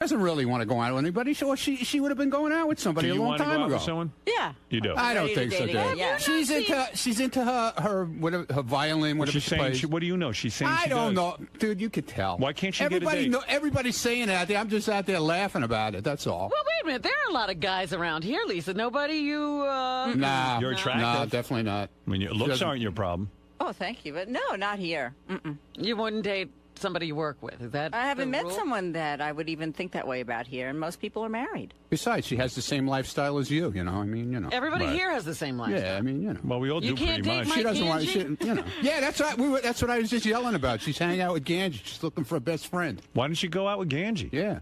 Doesn't really want to go out with anybody. So she would have been going out with somebody a long time ago. Do you want to go out with someone? Yeah. You do? I don't think so, Dave. Yeah. She's into her violin, whatever she plays. What do you know? She's saying she does. I don't know. Dude, you could tell. Why can't she get a date? Everybody's saying it out there. I'm just out there laughing about it. That's all. Well, wait a minute. There are a lot of guys around here, Lisa. Nobody you... Nah. You're attractive. No, definitely not. I mean, your looks aren't your problem. Oh, thank you. But no, not here. You wouldn't date somebody you work with. Is that I haven't met rule? someone that I would even think that way about here, and most people are married. Besides, she has the same lifestyle as you. You know, I mean, you know. Everybody Right. here has the same lifestyle. Yeah, I mean, you know. Well, we all You do can't pretty date much. Mike She doesn't want Ganji? to, you know. Yeah, that's right. That's what I was just yelling about. She's hanging out with Ganji. She's looking for a best friend. Why don't you go out with Ganji? Yeah.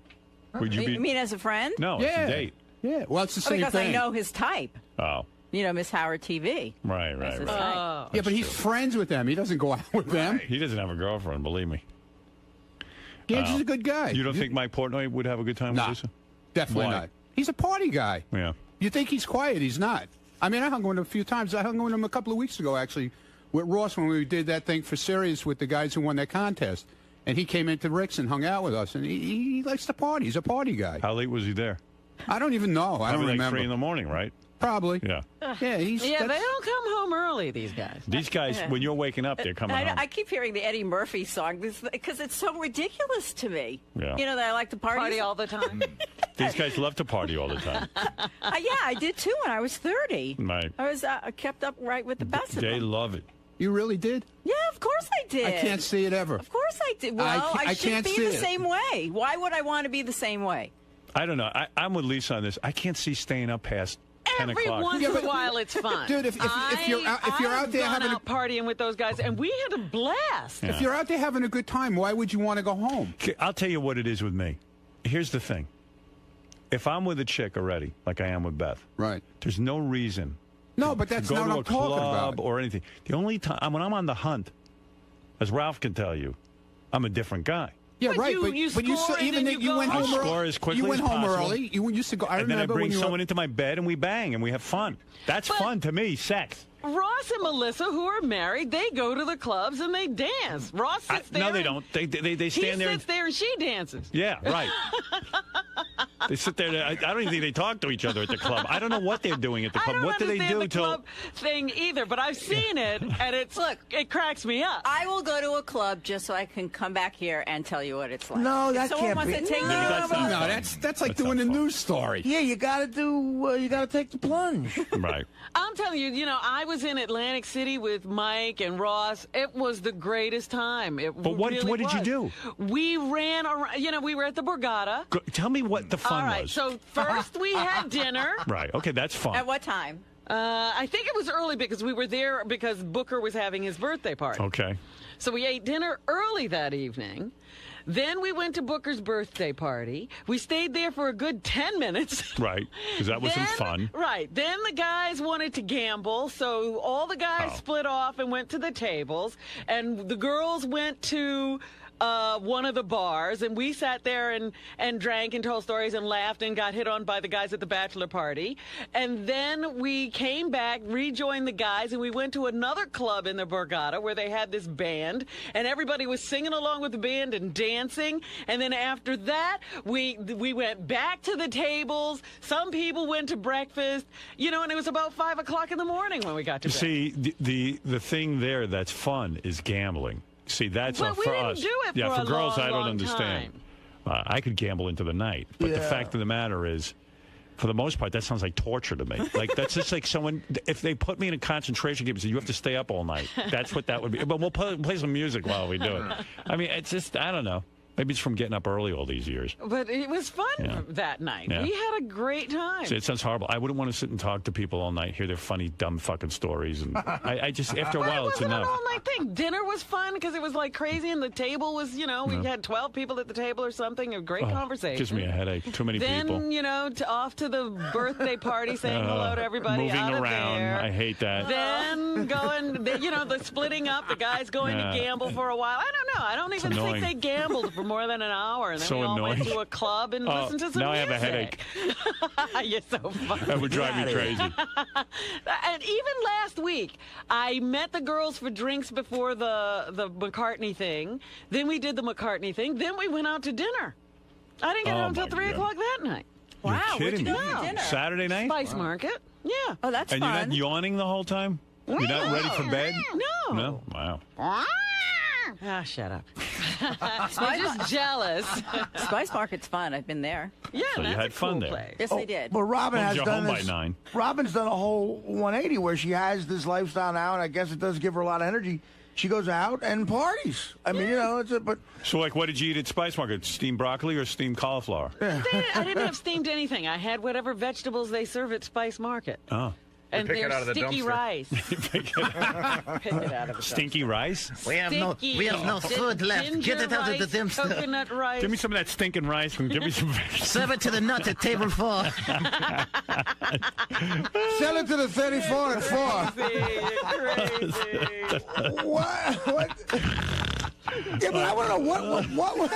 Would you be? You mean as a friend? No, Yeah. it's a date. Yeah. Well, it's the same Because thing. I know his type. Oh, You know, Miss Howard TV. right. That's his type. Oh. Yeah, but he's friends with them. He doesn't go out with them. He doesn't have a girlfriend, believe me. Ganji's a good guy. You don't think Mike Portnoy would have a good time Nah. with Lisa? Definitely Why? not. He's a party guy. Yeah. You think he's quiet? He's not. I mean, I hung with him a few times. I hung with him a couple of weeks ago, actually, with Ross when we did that thing for Sirius with the guys who won that contest. And he came into Rick's and hung out with us. And he likes to party. He's a party guy. How late was he there? I don't even know. I don't Probably like remember. 3 in the morning, right? Probably. Yeah. Yeah, Yeah, they don't come home early, these guys. These guys, when you're waking up, they're coming home. I keep hearing the Eddie Murphy song because it's so ridiculous to me. Yeah. You know that I like to Party all the time. These guys love to party all the time. Yeah, I did too when I was 30. Right. I was kept up right with the best of They them. love it. You really did? Yeah, of course I did. I can't see it ever. Of course I did. Well, I I should can't be see the it. same way. Why would I want to be the same way? I don't know. I'm with Lisa on this. I can't see staying up past 10 Every o'clock. once in a while, it's fun. Dude, if you're out there having out partying with those guys, and we had a blast. if you're out there having a good time, why would you want to go home? Okay, I'll tell you what it is with me. Here's the thing. If I'm with a chick already, like I am with Beth, Right. there's no reason No, but to that's go not to what a I'm talking club about. or anything. The only time when I'm on the hunt, as Ralph can tell you, I'm a different guy. Yeah, But right. you but you score and even then that you you went go home home. I score early. as quickly You went as home possible. early. You used to go. I And then I remember bring when you someone into my bed and we bang and we have fun. That's fun to me, sex. Ross and Melissa, who are married, they go to the clubs and they dance. Ross sits there. No, they and don't. They He stand there. sits there and she dances. Yeah, right. They sit there. I don't even think they talk to each other at the club. I don't know what they're doing at the I club. don't What do they understand do the till? club thing either, but I've seen it, and it cracks me up. I will go to a club just so I can come back here and tell you what it's like. No, that if someone can't wants be. to take No, me to a that's club, not No, fun. that's like That's doing a not fun. news story. Yeah, you gotta do. You gotta take the plunge. Right. I'm telling you, I was in Atlantic City with Mike and Ross. It was the greatest time. But what did you do? We ran around. We were at the Borgata. Tell me what the fun All right, was. so first we had dinner. Right. Okay, that's fun. at what time? I think it was early because we were there because Booker was having his birthday party. Okay. So we ate dinner early that evening. Then we went to Booker's birthday party. We stayed there for a good 10 minutes. Right. Because that wasn't Then- fun. Right. Then the guys wanted to gamble, so all the guys split off and went to the tables, and the girls went to one of the bars, and we sat there and drank and told stories and laughed and got hit on by the guys at the bachelor party. And then we came back, rejoined the guys, and we went to another club in the Borgata where they had this band, and everybody was singing along with the band and dancing. And then after that, we went back to the tables. Some people went to breakfast, and it was about 5 o'clock in the morning when we got to bed. See, the thing there that's fun is gambling. See, that's Well, all we for didn't us. do it yeah, for for a girls, long, I don't long understand. time. I could gamble into the night, but the Yeah. fact of the matter is, for the most part, that sounds like torture to me. Like that's just like someone. If they put me in a concentration camp and say you have to stay up all night, that's what that would be. But we'll play some music while we do it. I mean, it's just I don't know. Maybe it's from getting up early all these years. But it was fun Yeah. that night. Yeah. We had a great time. See, it sounds horrible. I wouldn't want to sit and talk to people all night, hear their funny, dumb fucking stories, and I just after a Well, while, it it's wasn't enough. an all-night thing. Dinner was fun because it was like crazy, and the table was, we had 12 people at the table or something. A great conversation. Gives me a headache. Too many then, people. off to the birthday party, saying hello to everybody. Moving out of around. there. I hate that. Then going, the splitting up, the guys going to gamble for a while. I don't know. I don't even annoying. think they gambled for more than an hour. And then So we all annoying. went to a club and listened to some now music. I have a headache. You're so funny. That would drive me Get crazy. And even last week, I met the girls for drinks before the McCartney thing. Then we did the McCartney thing. Then we went out to dinner. I didn't get Oh, home until my 3 God. o'clock that night. You're Wow, what'd kidding you me. do for dinner? Saturday night? Spice Market. Yeah. Oh, that's And fun. you're not yawning the whole time? You're not ready for bed? No. No? Wow. Ah, shut up. I'm just jealous. Spice Market's fun. I've been there. Yeah, So you that's had a fun cool there. place. Yes, I did. But Robin Well, has you're done home this. by 9. Robin's done a whole 180 where she has this lifestyle now, and I guess it does give her a lot of energy. She goes out and parties. I mean, but So, like, what did you eat at Spice Market? Steamed broccoli or steamed cauliflower? I didn't have steamed anything. I had whatever vegetables they serve at Spice Market. Oh. And pick it there's out of the sticky dumpster. rice. Pick it out of the Stinky rice? We have no food left. Get it out of the dumpster. Coconut rice. Give me some of that stinking rice and give me some vegetables. Serve it to the nut at table 4. sell it to the 34 at 4. Crazy. What? Yeah, but I want to know what.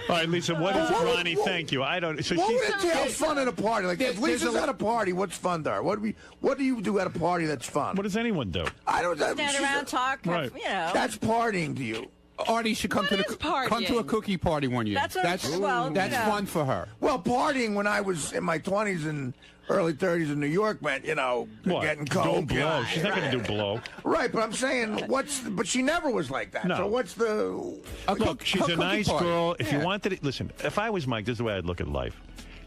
All right, Lisa, what is What would- Ronnie? Thank you. I don't. So What she's. would entail fun at a party? Like, if There's Lisa's a- at a party, what's fun there? What do you do at a party that's fun? What does anyone do? I don't know. Stand around, talk. Right. You know. That's partying to you. Artie should come What to the is partying? come to a cookie party one year. That's what- well, that's you know. fun for her. Well, partying when I was in my 20s and early 30s in New York meant, What? getting Doing coke. blow. She's not going to do blow. Right, but I'm saying, but she never was like that. No. So what's the... Look, she's a cookie nice party. girl. If you Yeah. wanted it, listen, if I was Mike, this is the way I'd look at life.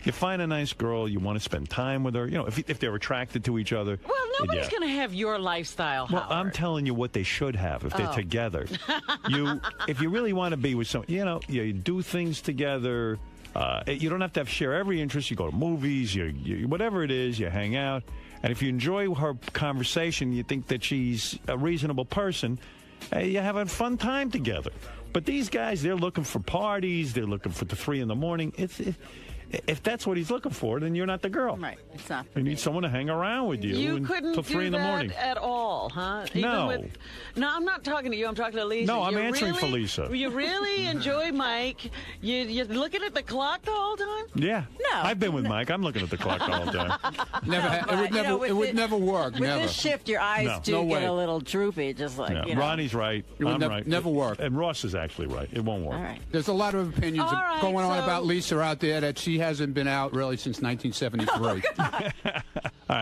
You find a nice girl, you want to spend time with her, if they're attracted to each other. Well, nobody's yeah. going to have your lifestyle, Well, Howard. I'm telling you what they should have if they're Oh. together. If you really want to be with someone, you do things together. You don't have to share every interest. You go to movies, you whatever it is, you hang out. And if you enjoy her conversation, you think that she's a reasonable person, you have a fun time together. But these guys, they're looking for parties. They're looking for the 3 in the morning. If that's what he's looking for, then you're not the girl. Right. It's not. You need someone to hang around with you. You couldn't till do 3 in the that morning. at all, huh? No. No, I'm not talking to you. I'm talking to Lisa. No, I'm You answering for really- Lisa. You really enjoy Mike. You're looking at the clock the whole time? Yeah. No. I've been with Mike. I'm looking at the clock the whole time. Never. But, it would you never. know, with it would the- never work. With Never. this shift, your eyes No. do No get way. a little droopy, just like, Yeah. Ronnie's right. It would I'm right. never work. And Ross is actually right. It won't work. All right. There's a lot of opinions All right, going on so- about Lisa out there that she hasn't been out really since 1973. All right.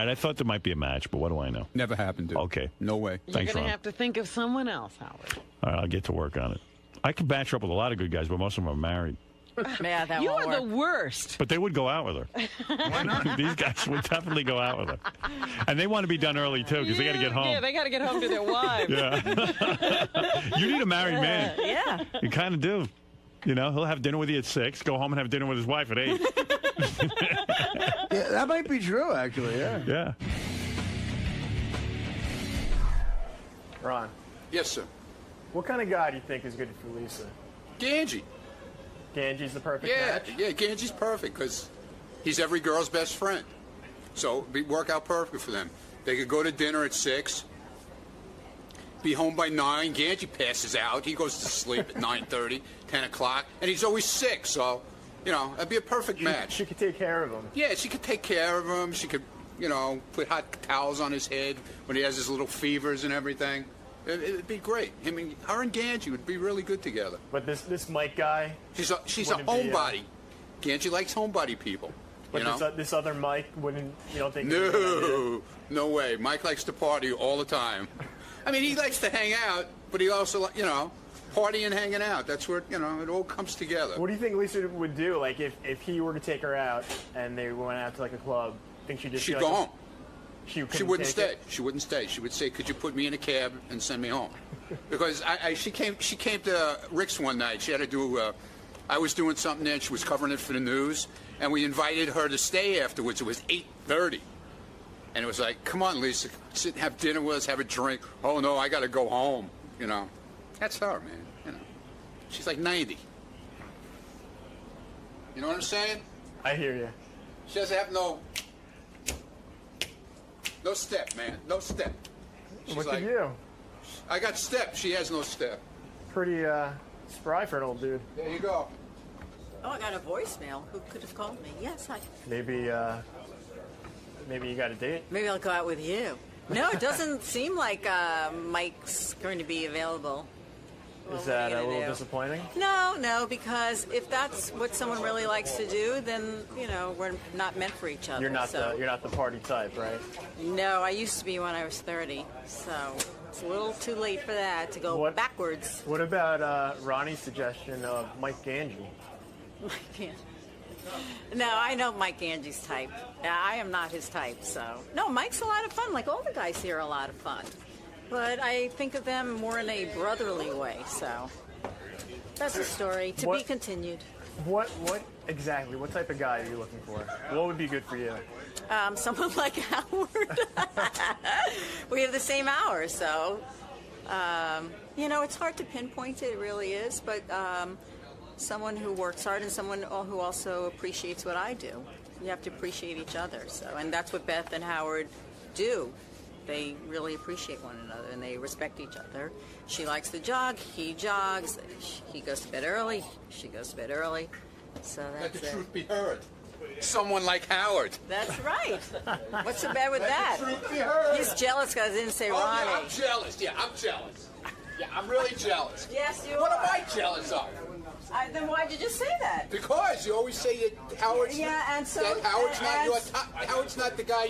I thought there might be a match, but what do I know? Never happened, dude. Okay. No way. You're Thanks, going Ron. to have to think of someone else, Howard. All right. I'll get to work on it. I could match her up with a lot of good guys, but most of them are married. Yeah, that You won't are the work. worst. But they would go out with her. Why not? These guys would definitely go out with her. And they want to be done early, too, because they got to get home. Yeah, they got to get home to their wives. Yeah. You need a married man. Yeah. You kind of do. He'll have dinner with you at 6, go home and have dinner with his wife at 8. Yeah, that might be true, actually, yeah. Yeah. Ron, Yes, sir. what kind of guy do you think is good for Lisa? Ganji. Ganji's the perfect Yeah, match? yeah. Ganji's perfect because he's every girl's best friend. So it'd work out perfect for them. They could go to dinner at 6. Be home by 9. Ganji passes out. He goes to sleep at 9:30, 10 o'clock, and he's always sick. So, it'd be a perfect match. She could take care of him. Yeah, she could take care of him. She could, put hot towels on his head when he has his little fevers and everything. It'd be great. Her and Ganji would be really good together. But this Mike guy, She's a Wouldn't be, homebody. Ganji likes homebody people. but You know? this other Mike wouldn't, you don't think? he's a good idea? No way. Mike likes to party all the time. I mean, he likes to hang out, but he also, party and hanging out. That's where, it all comes together. What do you think Lisa would do? Like, if he were to take her out and they went out to, like, a club, think she'd just She'd be go like, home. She She wouldn't take stay. it? She wouldn't stay. She would say, "Could you put me in a cab and send me home?" Because she came to Rick's one night. She had to do. I was doing something there. And she was covering it for the news, and we invited her to stay afterwards. It was 8:30, and it was like, "Come on, Lisa, sit and have dinner with us, have a drink." Oh no, I got to go home. That's her, man. She's like 90. You know what I'm saying? I hear you. She doesn't have no step, man. No step. She's Look like, at you. I got step. She has no step. Pretty spry for an old dude. There you go. Oh, I got a voicemail. Who could have called me? Yes, Maybe you got a date. maybe I'll go out with you. No, it doesn't seem like Mike's going to be available. Is that are you a gonna little do? disappointing? No, because if that's what someone really likes to do, then we're not meant for each other. You're not so. the party type, right? No, I used to be when I was 30, so it's a little too late for that to go backwards. What about Ronnie's suggestion of Mike Ganji? No, I know Mike Angie's type. I am not his type, so. No, Mike's a lot of fun. Like, all the guys here are a lot of fun. But I think of them more in a brotherly way, so. That's a story to be continued. What exactly, what type of guy are you looking for? What would be good for you? Someone like Howard. We have the same hours, so. It's hard to pinpoint it really is, but someone who works hard and someone who also appreciates what I do. You have to appreciate each other, and that's what Beth and Howard do. They really appreciate one another and they respect each other. She likes to jog, he jogs, he goes to bed early, she goes to bed early. So that's Let the truth be heard. Someone like Howard. That's right. What's the bad with that? The truth be heard. He's jealous because I didn't say Ronnie. Yeah, I'm jealous. Yeah, I'm jealous. Yeah, I'm really jealous. Yes, you What are. am I jealous of? Then why'd you just say that? Because you always say that Howard's Howard's not the guy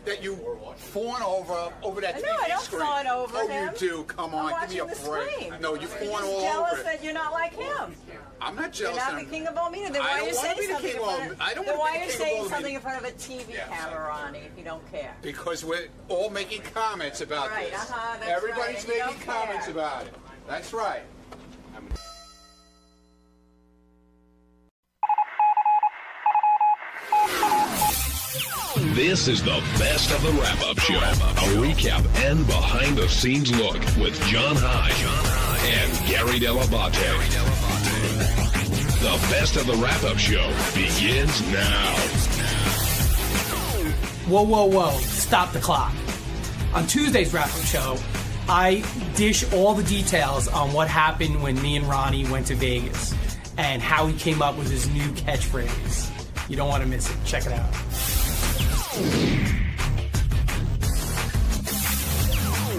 that you fawn over that TV No, I don't screen. fawn over him. Oh, you do. Come on, give me a I'm watching the break. screen. No, you fawn all jealous over it. that you're not like him. I'm not jealous. You're not the king of all media. Then I why are don't you wanna saying be the something king in of front all- of? I don't Then wanna why be are the you king of saying all something media. in front of a TV camera, Ronnie? If you don't care. Because we're all making comments about Right, this. that's Everybody's right, and you making don't comments care. about it. That's right. This is the best of the wrap-up show. A recap and behind-the-scenes look with John High and Gary Dell'Abate. The best of the wrap-up show begins now. Whoa. Stop the clock. On Tuesday's wrap-up show, I dish all the details on what happened when me and Ronnie went to Vegas and how he came up with his new catchphrase. You don't want to miss it. Check it out.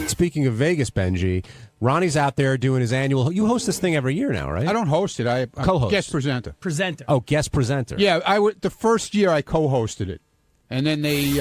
Speaking of Vegas, Benji, Ronnie's out there doing his annual. You host this thing every year now, right? I don't host it. I'm Co-host. guest presenter. Presenter. Oh, guest presenter. Yeah, the first year I co-hosted it, and then they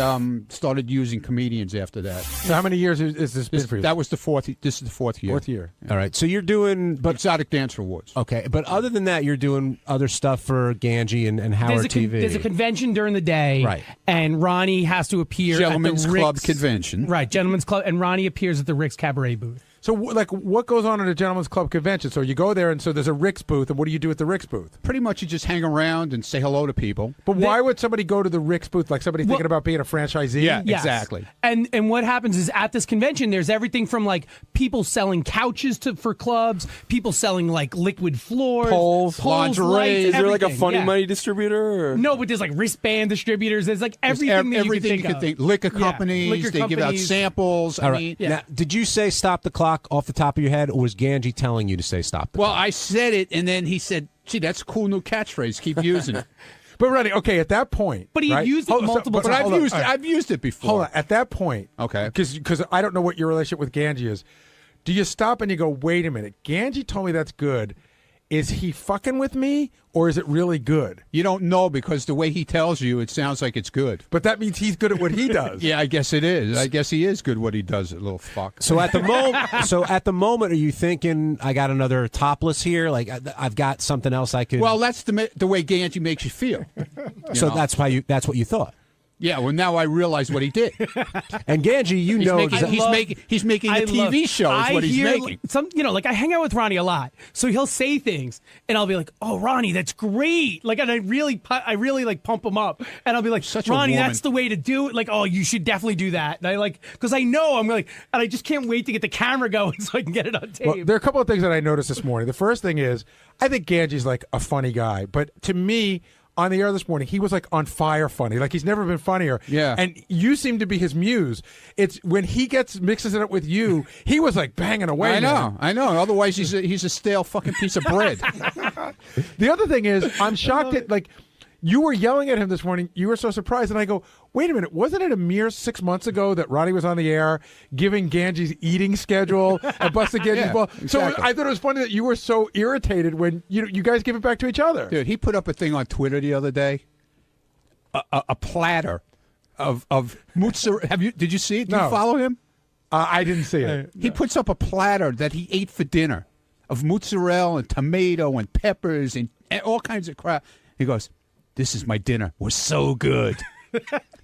started using comedians after that. So how many years is this been for you? That was the fourth. This is the fourth year. Fourth year. All right. So you're doing, Exotic Dance Awards. okay, but other than that, you're doing other stuff for Ganji and Howard TV. There's a convention during the day, Right. And Ronnie has to appear Gentlemen's at the Club Rick's, convention. Right, Gentlemen's Club, and Ronnie appears at the Rick's Cabaret booth. So, what goes on at a gentleman's club convention? So you go there, and so there's a Rick's booth, and what do you do at the Rick's booth? Pretty much, you just hang around and say hello to people. But why would somebody go to the Rick's booth? Like somebody thinking about being a franchisee? Yeah, Yes. exactly. And what happens is at this convention, there's everything from like people selling couches for clubs, people selling like liquid floors, Poles, lights, lingerie. Is there like a everything, funny yeah. money distributor? Or? No, but there's like wristband distributors. There's like everything that Everything you can think of. Liquor Yeah, companies. liquor They give out companies. samples. All I right. mean, Yeah. Now, did you say stop the clock off the top of your head, or was Ganji telling you to say stop the well, clock? I said it, and then he said, "Gee, that's a cool new catchphrase. Keep using it." But Ronnie, okay, at that point, But he right? used it Hold on, multiple but times. But hold on, all right. I've used it before. Hold on. At that point, Okay. because I don't know what your relationship with Ganji is. Do you stop and you go, wait a minute? Ganji told me that's good. Is he fucking with me, or is it really good? You don't know because the way he tells you, it sounds like it's good. But that means he's good at what he does. Yeah, I guess it is. I guess he is good what he does, it little fuck. So at the moment, are you thinking I got another topless here? Like I've got something else I could. Well, that's the way Ganji makes you feel. so know? that's what you thought. Yeah, well, now I realize what he did. And Ganji, you know, He's making a TV show is what he's making. Like I hang out with Ronnie a lot, so he'll say things, and I'll be like, "Oh, Ronnie, that's great!" Like, and I really like pump him up, and I'll be like, Such a "Ronnie, woman. that's the way to do it." Like, "Oh, you should definitely do that." And I because I know I'm like, and I just can't wait to get the camera going so I can get it on tape. Well, there are a couple of things that I noticed this morning. The first thing is, I think Ganji's like a funny guy, but to me, on the air this morning, he was like on fire funny. Like he's never been funnier. Yeah. And you seem to be his muse. It's when he mixes it up with you, he was like banging away. I know. Otherwise, he's a stale fucking piece of bread. The other thing is, I'm shocked at like You were yelling at him this morning. You were so surprised. And I go, wait a minute. Wasn't it a mere 6 months ago that Ronnie was on the air giving Ganji's eating schedule and busting Ganji's ball? Exactly. So I thought it was funny that you were so irritated when you guys give it back to each other. Dude, he put up a thing on Twitter the other day. A platter of mozzarella. Did you see it? Did No. you follow him? I didn't see it. He puts up a platter that he ate for dinner of mozzarella and tomato and peppers and all kinds of crap. He goes, "This is my dinner. Was so good."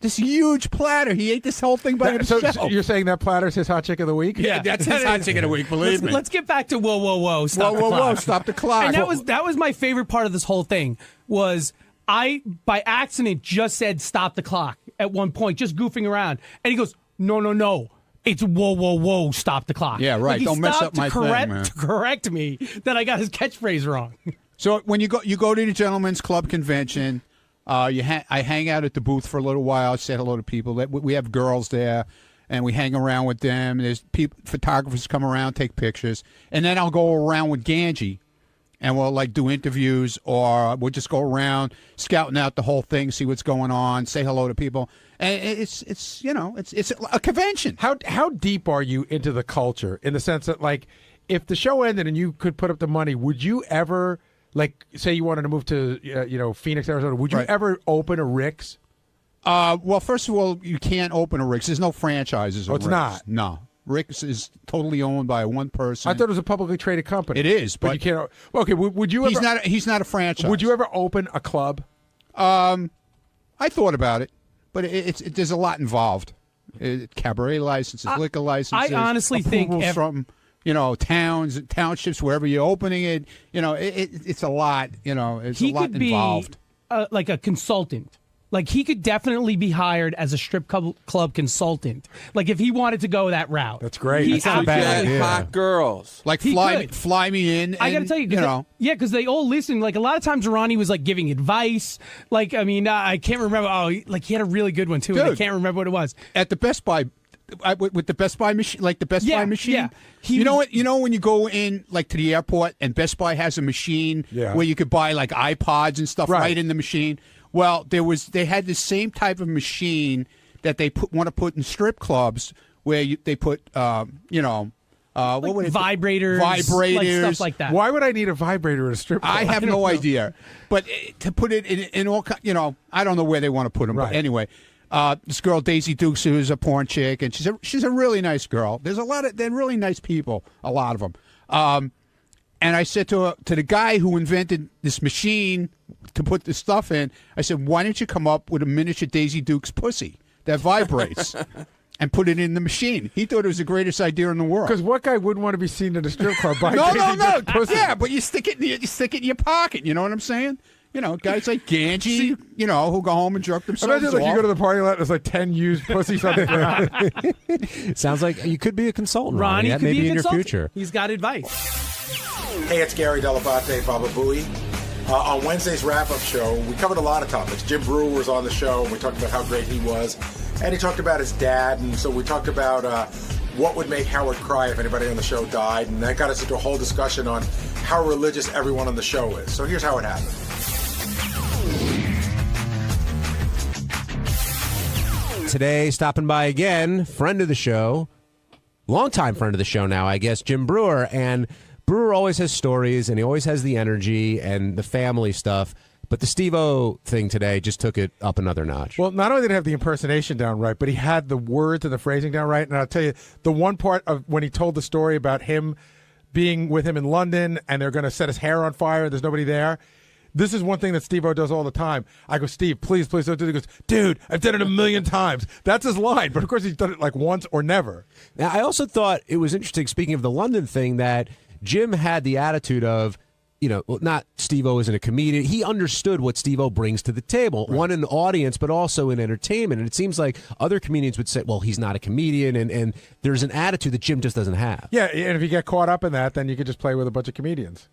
This huge platter. He ate this whole thing by himself. So you're saying that platter's his hot chick of the week? Yeah, that's his hot chick of the week. Believe me. Let's get back to whoa, stop the clock. Whoa, stop the clock. And that was my favorite part of this whole thing was I, by accident, just said stop the clock at one point, just goofing around. And he goes, no. It's whoa, stop the clock. Yeah, right. Like he Don't mess stopped up my to thing, man. to correct me that I got his catchphrase wrong. So when you go to the Gentlemen's Club convention, I hang out at the booth for a little while, say hello to people. We have girls there, and we hang around with them. There's photographers come around, take pictures, and then I'll go around with Ganji, and we'll like do interviews, or we'll just go around scouting out the whole thing, see what's going on, say hello to people. And it's a convention. How deep are you into the culture in the sense that, like, if the show ended and you could put up the money, would you ever, like, say you wanted to move to Phoenix, Arizona, would you ever open a Rick's? Well, first of all, you can't open a Rick's. There's no franchises. Oh, it's Rick's. not? No. Rick's is totally owned by one person. I thought it was a publicly traded company. It is, but you can't. Okay, would you ever? He's not a franchise. Would you ever open a club? I thought about it, but there's a lot involved. Cabaret licenses, liquor licenses. I honestly think approvals from towns, townships, wherever you're opening it. It's a lot. It's a lot involved. He could be like a consultant. Like, he could definitely be hired as a strip club consultant. Like, if he wanted to go that route. That's great. That's not a bad idea. Hot girls. Like, fly me in. I got to tell you, because they all listen. Like, a lot of times Ronnie was, like, giving advice. Like, I mean, I can't remember. Oh, like, he had a really good one, too. Dude, and I can't remember what it was. At the Best Buy. With the Best Buy machine, like the Best Buy machine. Yeah. You know what? You know when you go in like to the airport and Best Buy has a machine where you could buy like iPods and stuff right in the machine. Well, they had the same type of machine that they want to put in strip clubs where they put what would it vibrators, like stuff like that. Why would I need a vibrator at a strip club? I have no idea, but to put it in all, I don't know where they want to put them. Right. But anyway. This girl Daisy Dukes, who is a porn chick, and she's a really nice girl. They're really nice people, a lot of them. And I said to the guy who invented this machine to put this stuff in, I said, why don't you come up with a miniature Daisy Dukes pussy that vibrates and put it in the machine? He thought it was the greatest idea in the world. Because what guy wouldn't want to be seen at a strip club? No. Yeah, but you stick it in your pocket. You know what I'm saying? Guys like Ganji, who go home and jerk themselves Imagine off. You go to the parking lot and there's like 10 used pussies on the ground. Sounds like you could be a consultant, Ronnie could maybe be a in consultant. your future. He's got advice. Hey, it's Gary Delabate, Baba Booey. On Wednesday's wrap-up show, we covered a lot of topics. Jim Brewer was on the show, and we talked about how great he was. And he talked about his dad, and so we talked about what would make Howard cry if anybody on the show died. And that got us into a whole discussion on how religious everyone on the show is. So here's how it happened. Today, stopping by again, friend of the show, longtime friend of the show now, I guess, Jim Brewer. And Brewer always has stories, and he always has the energy and the family stuff. But the Steve-O thing today just took it up another notch. Well, not only did he have the impersonation down right, but he had the words and the phrasing down right. And I'll tell you, the one part of when he told the story about him being with him in London and they're going to set his hair on fire and there's nobody there. This is one thing that Steve-O does all the time. I go, Steve, please don't do it. He goes, dude, I've done it 1,000,000 times. That's his line. But, of course, he's done it like once or never. Now, I also thought it was interesting, speaking of the London thing, that Jim had the attitude of, not Steve-O isn't a comedian. He understood what Steve-O brings to the table, one in the audience, but also in entertainment. And it seems like other comedians would say, well, he's not a comedian. And there's an attitude that Jim just doesn't have. Yeah, and if you get caught up in that, then you could just play with a bunch of comedians.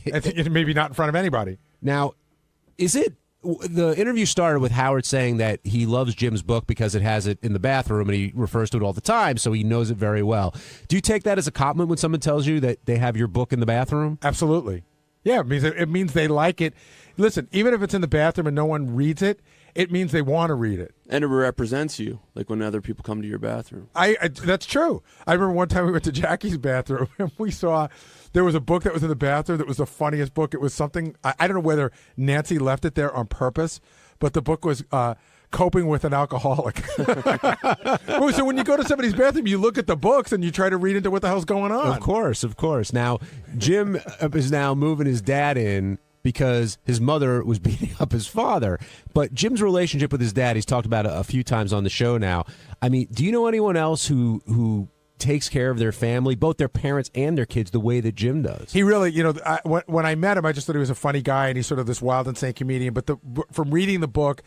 Maybe not in front of anybody. Now, the interview started with Howard saying that he loves Jim's book because it has it in the bathroom and he refers to it all the time, so he knows it very well. Do you take that as a compliment when someone tells you that they have your book in the bathroom? Absolutely. Yeah, it means they like it. Listen, even if it's in the bathroom and no one reads it, it means they want to read it. And it represents you, like when other people come to your bathroom. That's true. I remember one time we went to Jackie's bathroom and we saw there was a book that was in the bathroom that was the funniest book. It was something, I don't know whether Nancy left it there on purpose, but the book was Coping with an Alcoholic. So when you go to somebody's bathroom, you look at the books and you try to read into what the hell's going on. Of course. Now, Jim is now moving his dad in because his mother was beating up his father. But Jim's relationship with his dad, he's talked about it a few times on the show now. I mean, do you know anyone else who takes care of their family, both their parents and their kids, the way that Jim does? He really, when I met him, I just thought he was a funny guy, and he's sort of this wild, insane comedian. But from reading the book,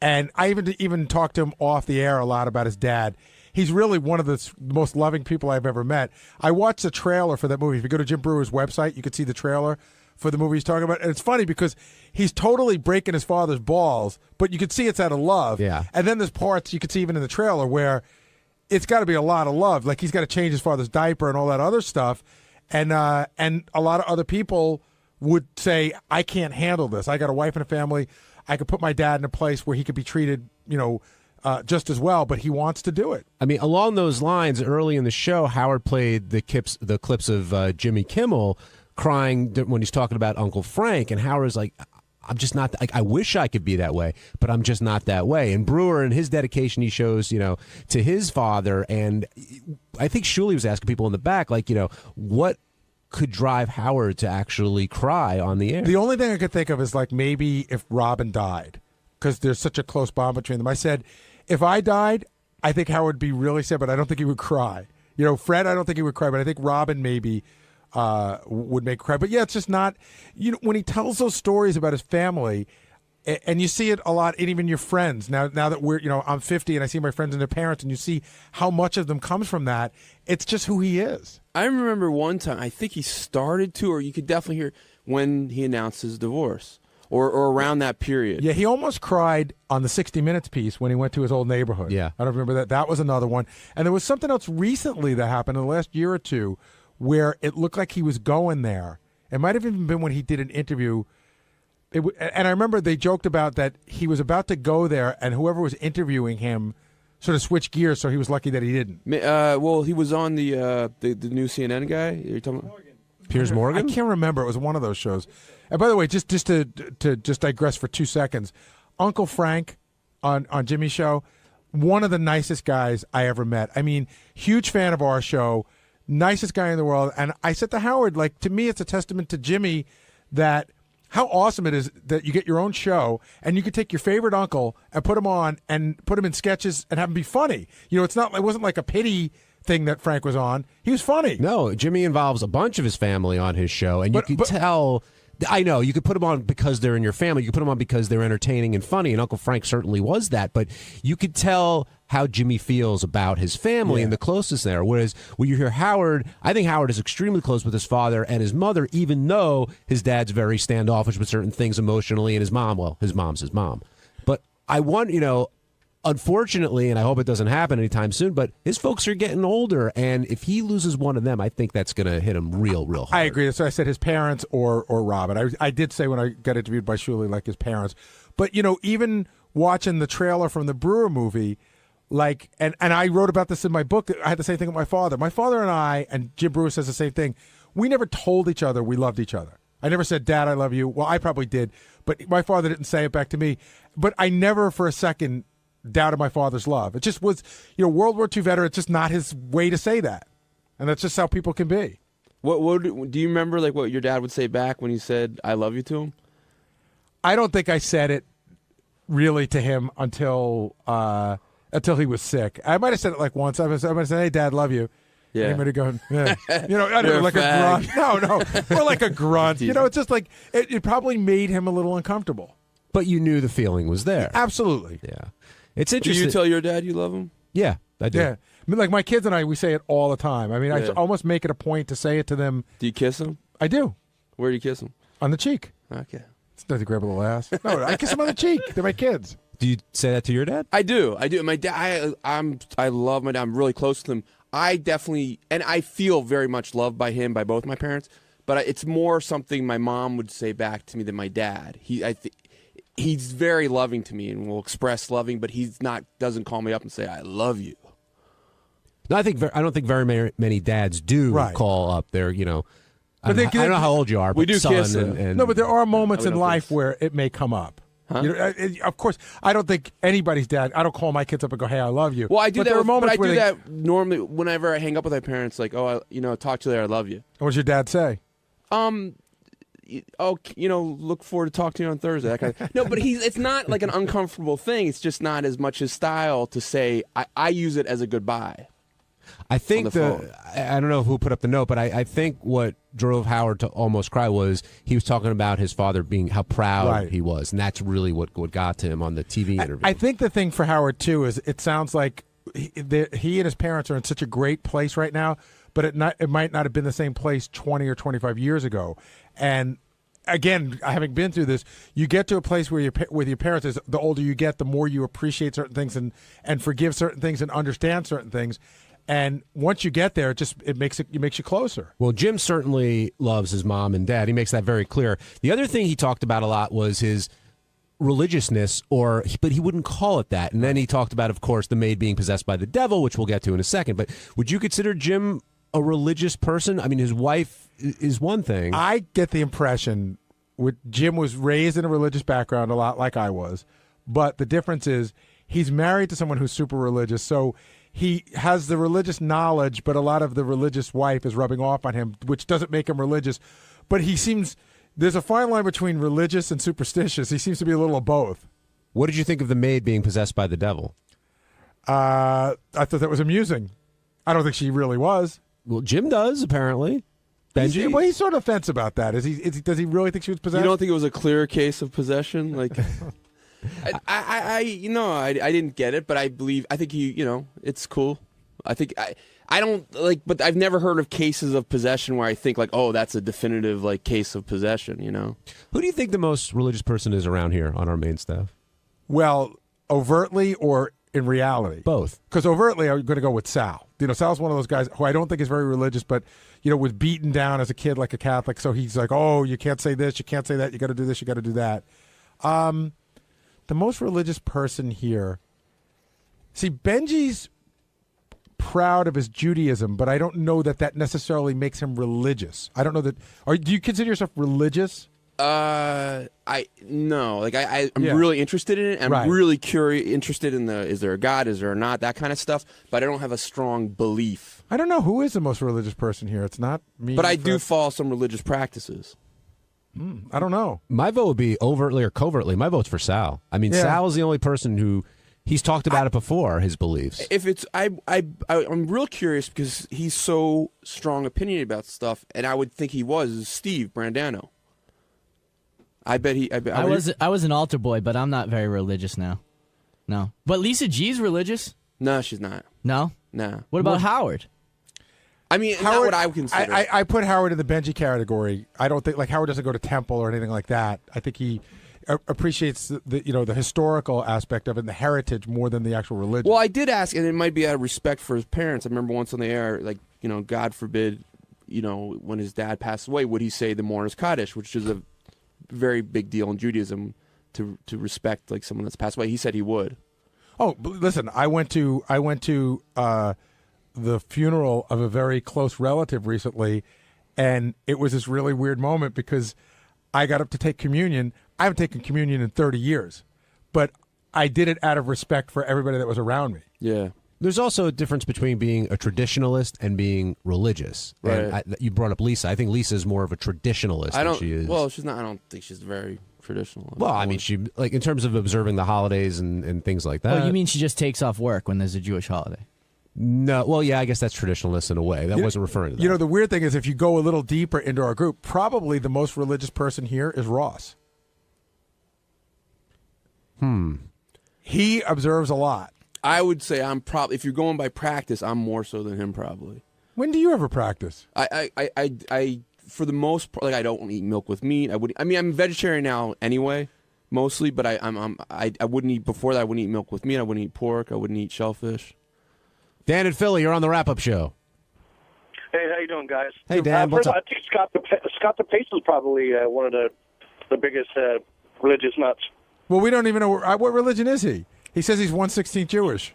and I even talked to him off the air a lot about his dad, he's really one of the most loving people I've ever met. I watched the trailer for that movie. If you go to Jim Brewer's website, you can see the trailer for the movie he's talking about. And it's funny because he's totally breaking his father's balls, but you can see it's out of love. Yeah. And then there's parts you can see even in the trailer where it's got to be a lot of love. Like he's got to change his father's diaper and all that other stuff. And a lot of other people would say, I can't handle this. I got a wife and a family. I could put my dad in a place where he could be treated, just as well, but he wants to do it. I mean, along those lines, early in the show, Howard played the clips of Jimmy Kimmel crying when he's talking about Uncle Frank, and Howard's like, I'm just not, I wish I could be that way, but I'm just not that way. And Brewer and his dedication he shows, to his father, and I think Shuley was asking people in the back, like, what could drive Howard to actually cry on the air? The only thing I could think of is like maybe if Robin died, because there's such a close bond between them. I said, if I died, I think Howard would be really sad, but I don't think he would cry. Fred, I don't think he would cry, but I think Robin maybe would make cry. But yeah, it's just not, when he tells those stories about his family, and you see it a lot in even your friends. Now that we're, I'm 50 and I see my friends and their parents, and you see how much of them comes from that. It's just who he is. I remember one time, I think he started to, or you could definitely hear when he announced his divorce, or around that period. Yeah, he almost cried on the 60 Minutes piece when he went to his old neighborhood. Yeah. I don't remember that. That was another one. And there was something else recently that happened in the last year or two where it looked like he was going there. It might have even been when he did an interview. And I remember they joked about that he was about to go there, and whoever was interviewing him sort of switched gears, so he was lucky that he didn't. Well, he was on the new CNN guy. You're talking about Piers Morgan? I can't remember. It was one of those shows. And by the way, just to digress for 2 seconds, Uncle Frank on Jimmy's show, one of the nicest guys I ever met. I mean, huge fan of our show, nicest guy in the world. And I said to Howard, like, to me, it's a testament to Jimmy that how awesome it is that you get your own show and you can take your favorite uncle and put him on and put him in sketches and have him be funny. It wasn't like a pity thing that Frank was on. He was funny. No, Jimmy involves a bunch of his family on his show, and you could tell. I know you could put them on because they're in your family. You could put them on because they're entertaining and funny, and Uncle Frank certainly was that. But you could tell how Jimmy feels about his family and the closest there. Whereas when you hear Howard, I think Howard is extremely close with his father and his mother, even though his dad's very standoffish with certain things emotionally, and his mom's his mom. But I want, unfortunately, and I hope it doesn't happen anytime soon, but his folks are getting older, and if he loses one of them, I think that's going to hit him real hard. I agree. So I said his parents or Robin. I did say when I got interviewed by Shuley, like his parents. But, even watching the trailer from the Brewer movie, like, and I wrote about this in my book. I had the same thing with my father. My father and I, and Jim Brewer says the same thing, we never told each other we loved each other. I never said, Dad, I love you. Well, I probably did, but my father didn't say it back to me. But I never for a second doubted my father's love. It just was, World War II veteran. It's just not his way to say that, and that's just how people can be. What do you remember? Like what your dad would say back when he said "I love you" to him? I don't think I said it really to him until he was sick. I might have said it like once. I might have said, "Hey, Dad, love you." Yeah. And he might have gone, yeah. I don't know, like a grunt. No, or like a grunt. It's just like it probably made him a little uncomfortable. But you knew the feeling was there. Absolutely. Yeah. It's interesting. Do you tell your dad you love him? Yeah, I do. Yeah. I mean, like my kids and I, we say it all the time. I mean, I almost make it a point to say it to them. Do you kiss them? I do. Where do you kiss them? On the cheek. Okay. It's not to grab a little ass. No, I kiss them on the cheek. They're my kids. Do you say that to your dad? I do. My dad. I love my dad. I'm really close to him. I definitely, and I feel very much loved by him, by both my parents. but it's more something my mom would say back to me than my dad. He's very loving to me and will express loving, but doesn't call me up and say I love you. No, I don't think very many dads do call up their, I don't know how old you are, but we do son kiss. No, but there are moments in life where it may come up. Huh? Of course, I don't think anybody's dad. I don't call my kids up and go, "Hey, I love you." Well, I do but that. There are moments but I where do that normally whenever I hang up with my parents. Like, talk to you later. I love you. What does your dad say? Look forward to talking to you on Thursday. That kind of, no, but it's not like an uncomfortable thing. It's just not as much his style to say. I use it as a goodbye. I think I don't know who put up the note, but I think what drove Howard to almost cry was he was talking about his father being how proud he was, and that's really what got to him on the TV interview. I think the thing for Howard too is it sounds like he and his parents are in such a great place right now, but it might not have been the same place 20 or 25 years ago. And again, having been through this, you get to a place where with your parents, is the older you get, the more you appreciate certain things and forgive certain things and understand certain things. And once you get there, it makes you closer. Well, Jim certainly loves his mom and dad. He makes that very clear. The other thing he talked about a lot was his religiousness, but he wouldn't call it that. And then he talked about, of course, the maid being possessed by the devil, which we'll get to in a second. But would you consider Jim a religious person? I mean, his wife is one thing. I get the impression Jim was raised in a religious background a lot like I was, but the difference is he's married to someone who's super religious, so he has the religious knowledge, but a lot of the religious wife is rubbing off on him, which doesn't make him religious. But there's a fine line between religious and superstitious. He seems to be a little of both. What did you think of the maid being possessed by the devil? I thought that was amusing. I don't think she really was. Well, Jim does, apparently. Benji? He's sort of fence about that. Does he really think she was possessed? You don't think it was a clear case of possession? Like, I didn't get it, but I think it's cool. I don't but I've never heard of cases of possession where I think like, oh, that's a definitive like case of possession, Who do you think the most religious person is around here on our main staff? Well, overtly or in reality? Both. Because overtly, I'm going to go with Sal. Sal's one of those guys who I don't think is very religious, but was beaten down as a kid like a Catholic. So he's like, oh, you can't say this, you can't say that, you got to do this, you got to do that. The most religious person here. See, Benji's proud of his Judaism, but I don't know that necessarily makes him religious. I don't know that. Do you consider yourself religious? I'm really interested in it. I'm really interested in is there a God, is there not, that kind of stuff. But I don't have a strong belief. I don't know who is the most religious person here. It's not me. But I do follow some religious practices. I don't know. My vote would be overtly or covertly. My vote's for Sal. I mean, Sal is the only person who he's talked about it before, his beliefs. If it's, I'm real curious because he's so strong opinion about stuff, and I would think he was Steve Brandano. I was an altar boy, but I'm not very religious now. No. But Lisa G's religious? No, she's not. No? No. What about Howard? I mean, Howard, not what I would consider. I put Howard in the Benji category. I don't think Howard doesn't go to temple or anything like that. I think he appreciates the historical aspect of it and the heritage more than the actual religion. Well, I did ask, and it might be out of respect for his parents. I remember once on the air, like, God forbid, when his dad passed away, would he say the Mourner's Kaddish, which is a very big deal in Judaism to respect like someone that's passed away. He said he would. Oh, listen, I went to the funeral of a very close relative recently, and it was this really weird moment because I got up to take communion. I haven't taken communion in 30 years, but I did it out of respect for everybody that was around me. Yeah. There's also a difference between being a traditionalist and being religious. Right. And you brought up Lisa. I think Lisa is more of a traditionalist than she is. Well, she's not. I don't think she's very traditional. Well, I mean, she like in terms of observing the holidays and things like that. Oh, you mean she just takes off work when there's a Jewish holiday? No. Well, yeah, I guess that's traditionalist in a way. That wasn't referring to that. The weird thing is if you go a little deeper into our group, probably the most religious person here is Ross. He observes a lot. I would say I'm probably, if you're going by practice, I'm more so than him probably. When do you ever practice? I for the most part, like I don't eat milk with meat. I'm vegetarian now anyway, mostly. But I wouldn't eat before that. I wouldn't eat milk with meat. I wouldn't eat pork. I wouldn't eat shellfish. Dan and Philly, you're on the wrap-up show. Hey, how you doing, guys? Hey, Dan, what's first, up? I think Scott the Pace is probably one of the biggest religious nuts. Well, we don't even know what religion is he. He says he's 1/16 Jewish.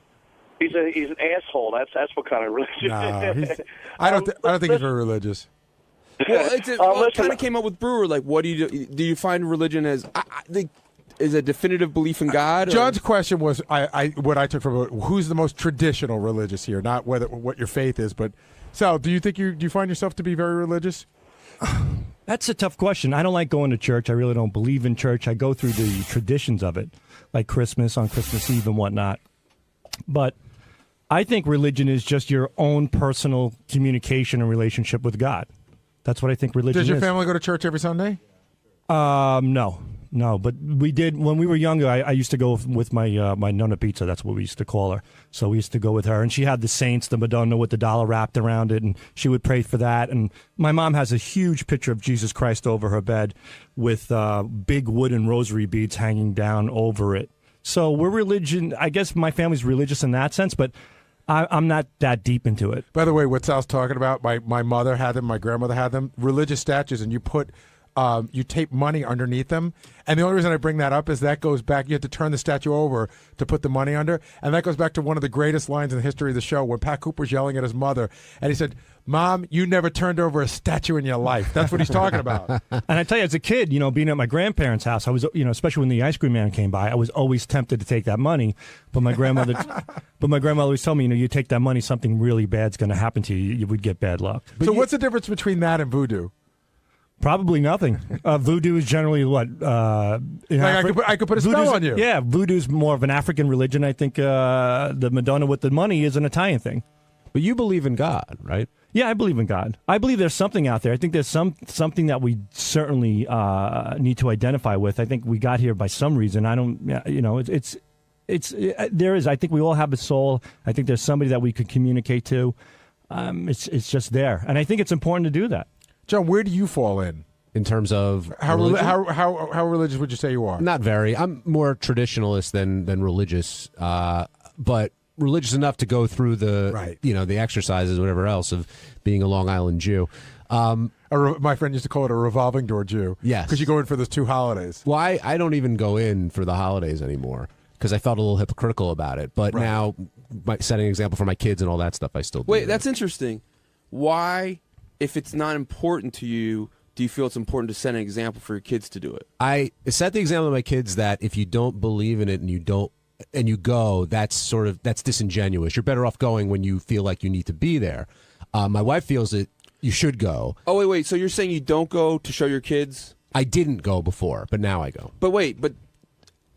He's an asshole. That's what kind of religion. No, I don't think he's very religious. Well, it kind of came up with Brewer. Like, what do you do? Do you find religion as is a definitive belief in God? John's question was, what I took from it, who's the most traditional religious here, not what your faith is, but Sal, do you find yourself to be very religious? That's a tough question. I don't like going to church. I really don't believe in church. I go through the traditions of it, like Christmas on Christmas Eve and whatnot. But I think religion is just your own personal communication and relationship with God. That's what I think religion is. Does your family go to church every Sunday? No, but we did when we were younger. I used to go with my my Nonna Pizza. That's what we used to call her. So we used to go with her, and she had the saints, the Madonna with the dollar wrapped around it, and she would pray for that. And my mom has a huge picture of Jesus Christ over her bed with big wooden rosary beads hanging down over it. So we're religion. I guess my family's religious in that sense, but I'm not that deep into it. By the way, what Sal's talking about, my mother had them, my grandmother had them, religious statues, and you put. You tape money underneath them. And the only reason I bring that up is that goes back, you have to turn the statue over to put the money under. And that goes back to one of the greatest lines in the history of the show when Pat Cooper's yelling at his mother. And he said, Mom, you never turned over a statue in your life. That's what he's talking about. And I tell you, as a kid, being at my grandparents' house, I was, especially when the ice cream man came by, I was always tempted to take that money. But my grandmother always told me, you take that money, something really bad's going to happen to you. You would get bad luck. So what's the difference between that and voodoo? Probably nothing. Voodoo is generally what? I could put a spell on you. Yeah, voodoo's more of an African religion. I think the Madonna with the money is an Italian thing. But you believe in God, right? Yeah, I believe in God. I believe there's something out there. I think there's something that we certainly need to identify with. I think we got here by some reason. I don't, there is. I think we all have a soul. I think there's somebody that we could communicate to. It's just there, and I think it's important to do that. John, where do you fall in terms of how religious would you say you are? Not very. I'm more traditionalist than religious, but religious enough to go through the exercises, whatever else of being a Long Island Jew. My friend used to call it a revolving door Jew. Yes, because you go in for those 2 holidays. Well, I don't even go in for the holidays anymore because I felt a little hypocritical about it. But now, by setting an example for my kids and all that stuff, I still do. Wait, that's interesting. Why? If it's not important to you, do you feel it's important to set an example for your kids to do it? I set the example to my kids that if you don't believe in it and you go, that's disingenuous. You're better off going when you feel like you need to be there. My wife feels that you should go. Oh, wait. So you're saying you don't go to show your kids? I didn't go before, but now I go. But wait, but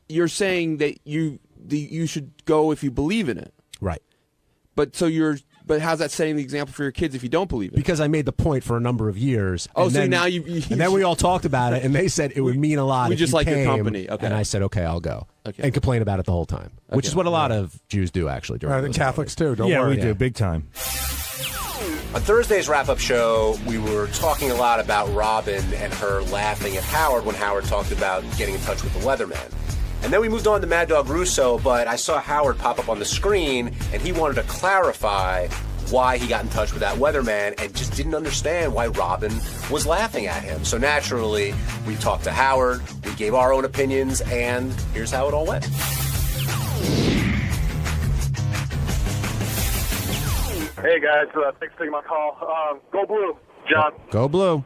you're saying that you should go if you believe in it. Right. But how's that setting the example for your kids if you don't believe it? Because I made the point for a number of years. Oh, so then, now and then we all talked about it, and they said it would mean a lot. We if just you like your came, company. Okay. And I said, okay, I'll go. Okay. And complain about it the whole time, which is what a lot of Jews do, actually. I think Catholics too. Don't worry. Yeah, we do, big time. On Thursday's wrap-up show, we were talking a lot about Robin and her laughing at Howard when Howard talked about getting in touch with the Weatherman. And then we moved on to Mad Dog Russo, but I saw Howard pop up on the screen, and he wanted to clarify why he got in touch with that weatherman and just didn't understand why Robin was laughing at him. So naturally, we talked to Howard, we gave our own opinions, and here's how it all went. Hey guys, thanks for taking my call. Go Blue, John. Go Blue.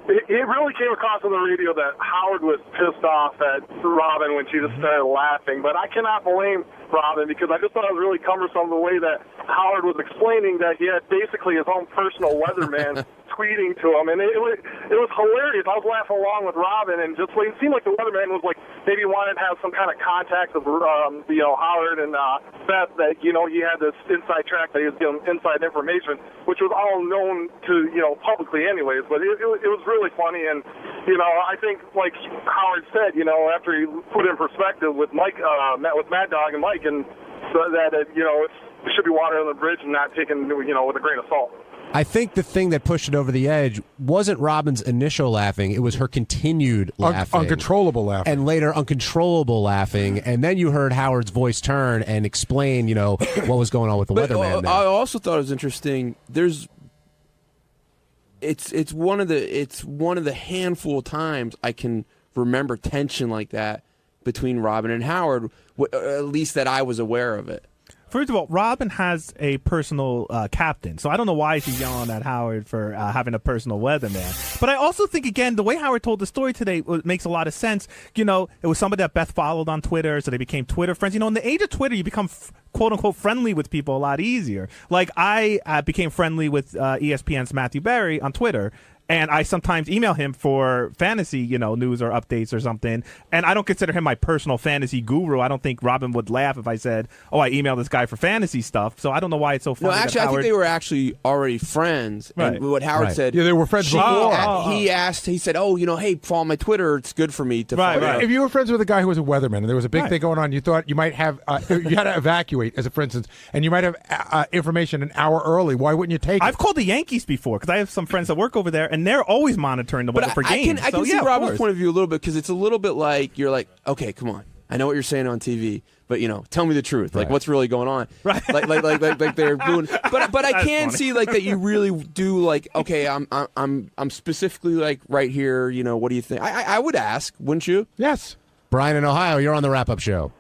It really came across on the radio that Howard was pissed off at Robin when she just started laughing, but I cannot blame Robin because I just thought it was really cumbersome the way that Howard was explaining that he had basically his own personal weatherman tweeting to him, and it was hilarious. I was laughing along with Robin, and just it seemed like the weatherman was like maybe wanted to have some kind of contact with Howard and Beth, that he had this inside track that he was giving inside information, which was all known to publicly anyways. But it was really funny, and I think like Howard said, after he put in perspective with Mike, with Mad Dog and Mike, and so that it should be water on the bridge and not taken with a grain of salt. I think the thing that pushed it over the edge wasn't Robin's initial laughing; it was her continued laughing, uncontrollable laughing, and later uncontrollable laughing. And then you heard Howard's voice turn and explain, what was going on with the weatherman. There. I also thought it was interesting. It's one of the handful of times I can remember tension like that between Robin and Howard, at least that I was aware of it. First of all, Robin has a personal captain, so I don't know why she's yelling at Howard for having a personal weatherman. But I also think, again, the way Howard told the story today makes a lot of sense. It was somebody that Beth followed on Twitter, so they became Twitter friends. In the age of Twitter, you become quote-unquote friendly with people a lot easier. Like, I became friendly with ESPN's Matthew Berry on Twitter, and I sometimes email him for fantasy, news or updates or something. And I don't consider him my personal fantasy guru. I don't think Robin would laugh if I said, "Oh, I emailed this guy for fantasy stuff." So I don't know why it's so funny. No, actually, I think they were actually already friends. Right. And what Howard said, yeah, they were friends before. He said, "Oh, hey, follow my Twitter. It's good for me to follow." Right. If you were friends with a guy who was a weatherman and there was a big thing going on, you thought you might have you had to evacuate, as for instance, and you might have information an hour early. Why wouldn't you take it? I've called the Yankees before because I have some friends that work over there, and they're always monitoring the weather for games. I can see Robin's point of view a little bit because it's a little bit like you're like, okay, come on, I know what you're saying on TV, but tell me the truth. Like, what's really going on? Right. Like they're doing. But I can see like that you really do like. Okay, I'm specifically like right here. What do you think? I would ask, wouldn't you? Yes. Brian in Ohio, you're on the wrap-up show.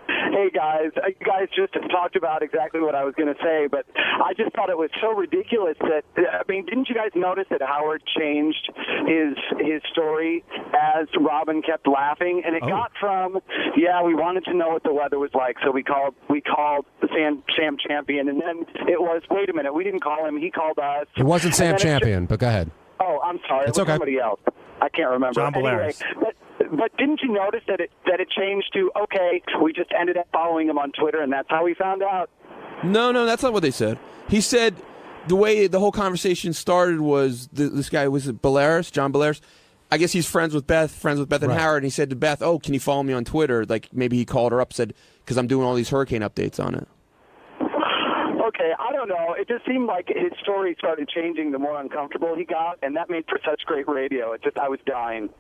Hey, guys. You guys just talked about exactly what I was going to say, but I just thought it was so ridiculous that, didn't you guys notice that Howard changed his story as Robin kept laughing? And it got from, we wanted to know what the weather was like, so we called the Sam Champion, and then it was, wait a minute, we didn't call him, he called us. It wasn't Sam Champion, but go ahead. Oh, I'm sorry. It's it was okay. Somebody else. I can't remember. John Bolaris. Anyway, but didn't you notice that it changed to, okay, we just ended up following him on Twitter, and that's how we found out? No, that's not what they said. He said the way the whole conversation started was this guy, was it Bolaris, John Bolaris? I guess he's friends with Beth and Howard, and he said to Beth, "Oh, can you follow me on Twitter?" Like maybe he called her up, said, because I'm doing all these hurricane updates on it. Okay, I don't know. It just seemed like his story started changing the more uncomfortable he got, and that made for such great radio. I was dying.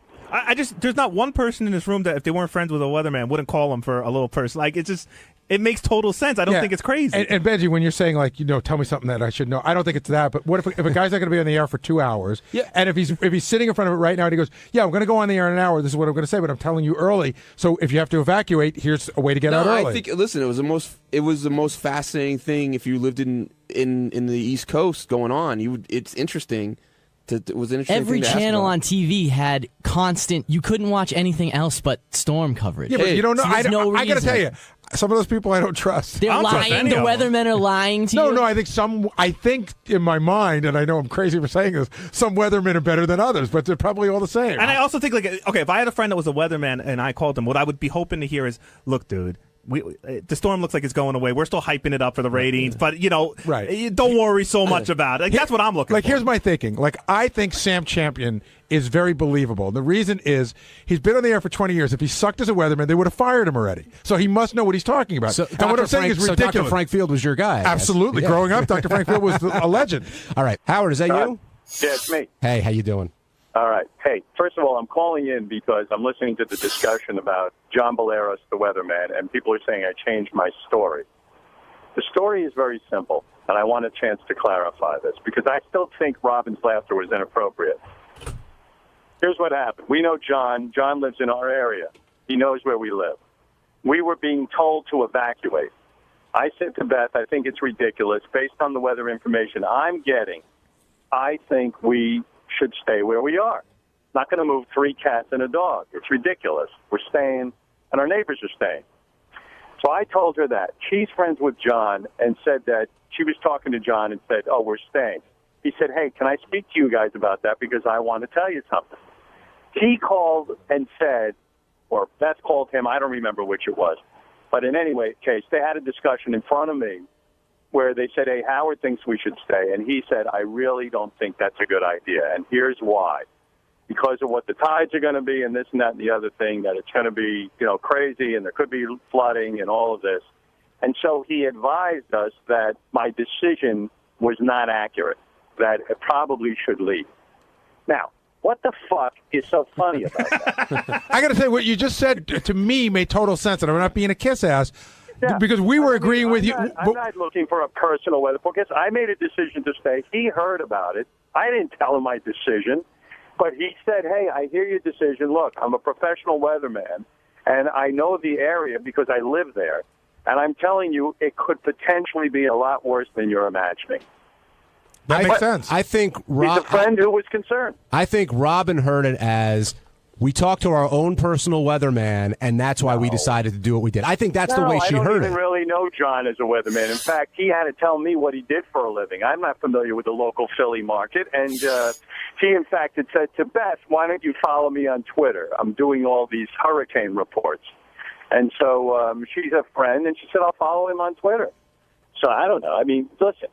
There's not one person in this room that if they weren't friends with a weatherman wouldn't call him for a little person. Like, it makes total sense. I don't think it's crazy. And Benji, when you're saying tell me something that I should know, I don't think it's that. But what if a guy's not going to be on the air for 2 hours? Yeah. And if he's sitting in front of it right now and he goes, "Yeah, I'm going to go on the air in an hour. This is what I'm going to say, but I'm telling you early. So if you have to evacuate, here's a way to get out early." I think. Listen, it was the most fascinating thing if you lived in the East Coast going on. It's interesting. It was an interesting Every thing to ask channel about. on TV had constant. You couldn't watch anything else but storm coverage. Yeah, but you don't know. So there's no I got to reason. tell you, some of those people I don't trust. They're lying. The weathermen are lying to you. No, I think in my mind, and I know I'm crazy for saying this, some weathermen are better than others, but they're probably all the same. And I also think, if I had a friend that was a weatherman and I called him, what I would be hoping to hear is, "Look, dude, the storm looks like it's going away. We're still hyping it up for the ratings, but don't worry so much about it." That's what I'm looking for. Here's my thinking. I think Sam Champion is very believable. The reason is he's been on the air for 20 years. If he sucked as a weatherman, they would have fired him already. So he must know what he's talking about. So and what I'm saying is ridiculous. Dr. Frank Field was your guy. Absolutely. Yeah. Growing up, Dr. Frank Field was a legend. All right. Howard, is that you? Yeah, it's me. Hey, how you doing? All right. Hey, first of all, I'm calling in because I'm listening to the discussion about John Bolaris, the weatherman, and people are saying I changed my story. The story is very simple, and I want a chance to clarify this because I still think Robin's laughter was inappropriate. Here's what happened. We know John. John lives in our area. He knows where we live. We were being told to evacuate. I said to Beth, I think it's ridiculous. Based on the weather information I'm getting, I think we should stay where we are. Not going to move 3 cats and a dog. It's ridiculous. We're staying, and our neighbors are staying. So I told her that. She's friends with John and said that she was talking to John and said, "Oh, we're staying." He said, "Hey, can I speak to you guys about that because I want to tell you something." He called and said, or Beth called him, I don't remember which it was. But in any case, they had a discussion in front of me where they said, "Hey, Howard thinks we should stay." And he said, "I really don't think that's a good idea. And here's why. Because of what the tides are going to be and this and that and the other thing, that it's going to be, crazy and there could be flooding and all of this." And so he advised us that my decision was not accurate. that it probably should leave. Now, what the fuck is so funny about that? I got to say, what you just said to me made total sense, and I'm not being a kiss ass, because we were agreeing with you. I'm not looking for a personal weather forecast. I made a decision to stay. He heard about it. I didn't tell him my decision, but he said, hey, I hear your decision. Look, I'm a professional weatherman, and I know the area because I live there. And I'm telling you, it could potentially be a lot worse than you're imagining. That makes sense. I think He's a friend who was concerned. I think Robin heard it as we talked to our own personal weatherman, and that's why we decided to do what we did. I think that's the way she heard I don't it. even really know John as a weatherman. In fact, he had to tell me what he did for a living. I'm not familiar with the local Philly market, and he, in fact, had said to Beth, why don't you follow me on Twitter? I'm doing all these hurricane reports. And so she's a friend, and she said, I'll follow him on Twitter. So I don't know. I mean, listen,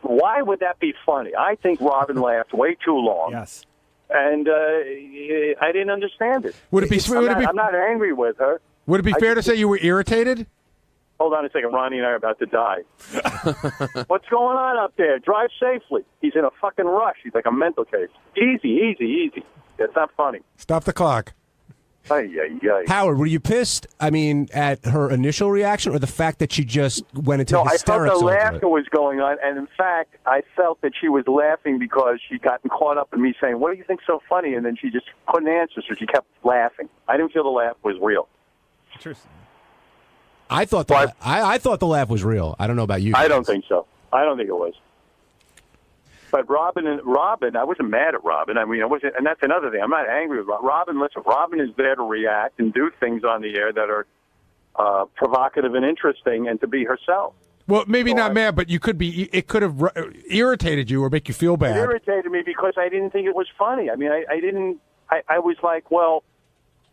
why would that be funny? I think Robin laughed way too long. Yes. And I didn't understand it. Would it be? I'm not angry with her. Would it be fair to say you were irritated? Hold on a second. Ronnie and I are about to die. What's going on up there? Drive safely. He's in a fucking rush. He's like a mental case. Easy. It's not funny. Stop the clock. Howard, were you pissed? I mean, at her initial reaction, or the fact that she just went into No, I hysterics felt the over laughter it? was going on, and in fact, I felt that she was laughing because she'd gotten caught up in me saying, what do you think so funny? And then she just couldn't answer, so she kept laughing. I didn't feel the laugh was real. Interesting. I thought I thought the laugh was real. I don't know about you. I don't think so. I don't think it was. But Robin, I wasn't mad at Robin. I mean, I wasn't, and that's another thing. I'm not angry with Robin. Listen, Robin is there to react and do things on the air that are provocative and interesting, and to be herself. Well, maybe not mad, but you could be. It could have irritated you or make you feel It bad. irritated me because I didn't think it was funny. I mean, I didn't. I was like, well,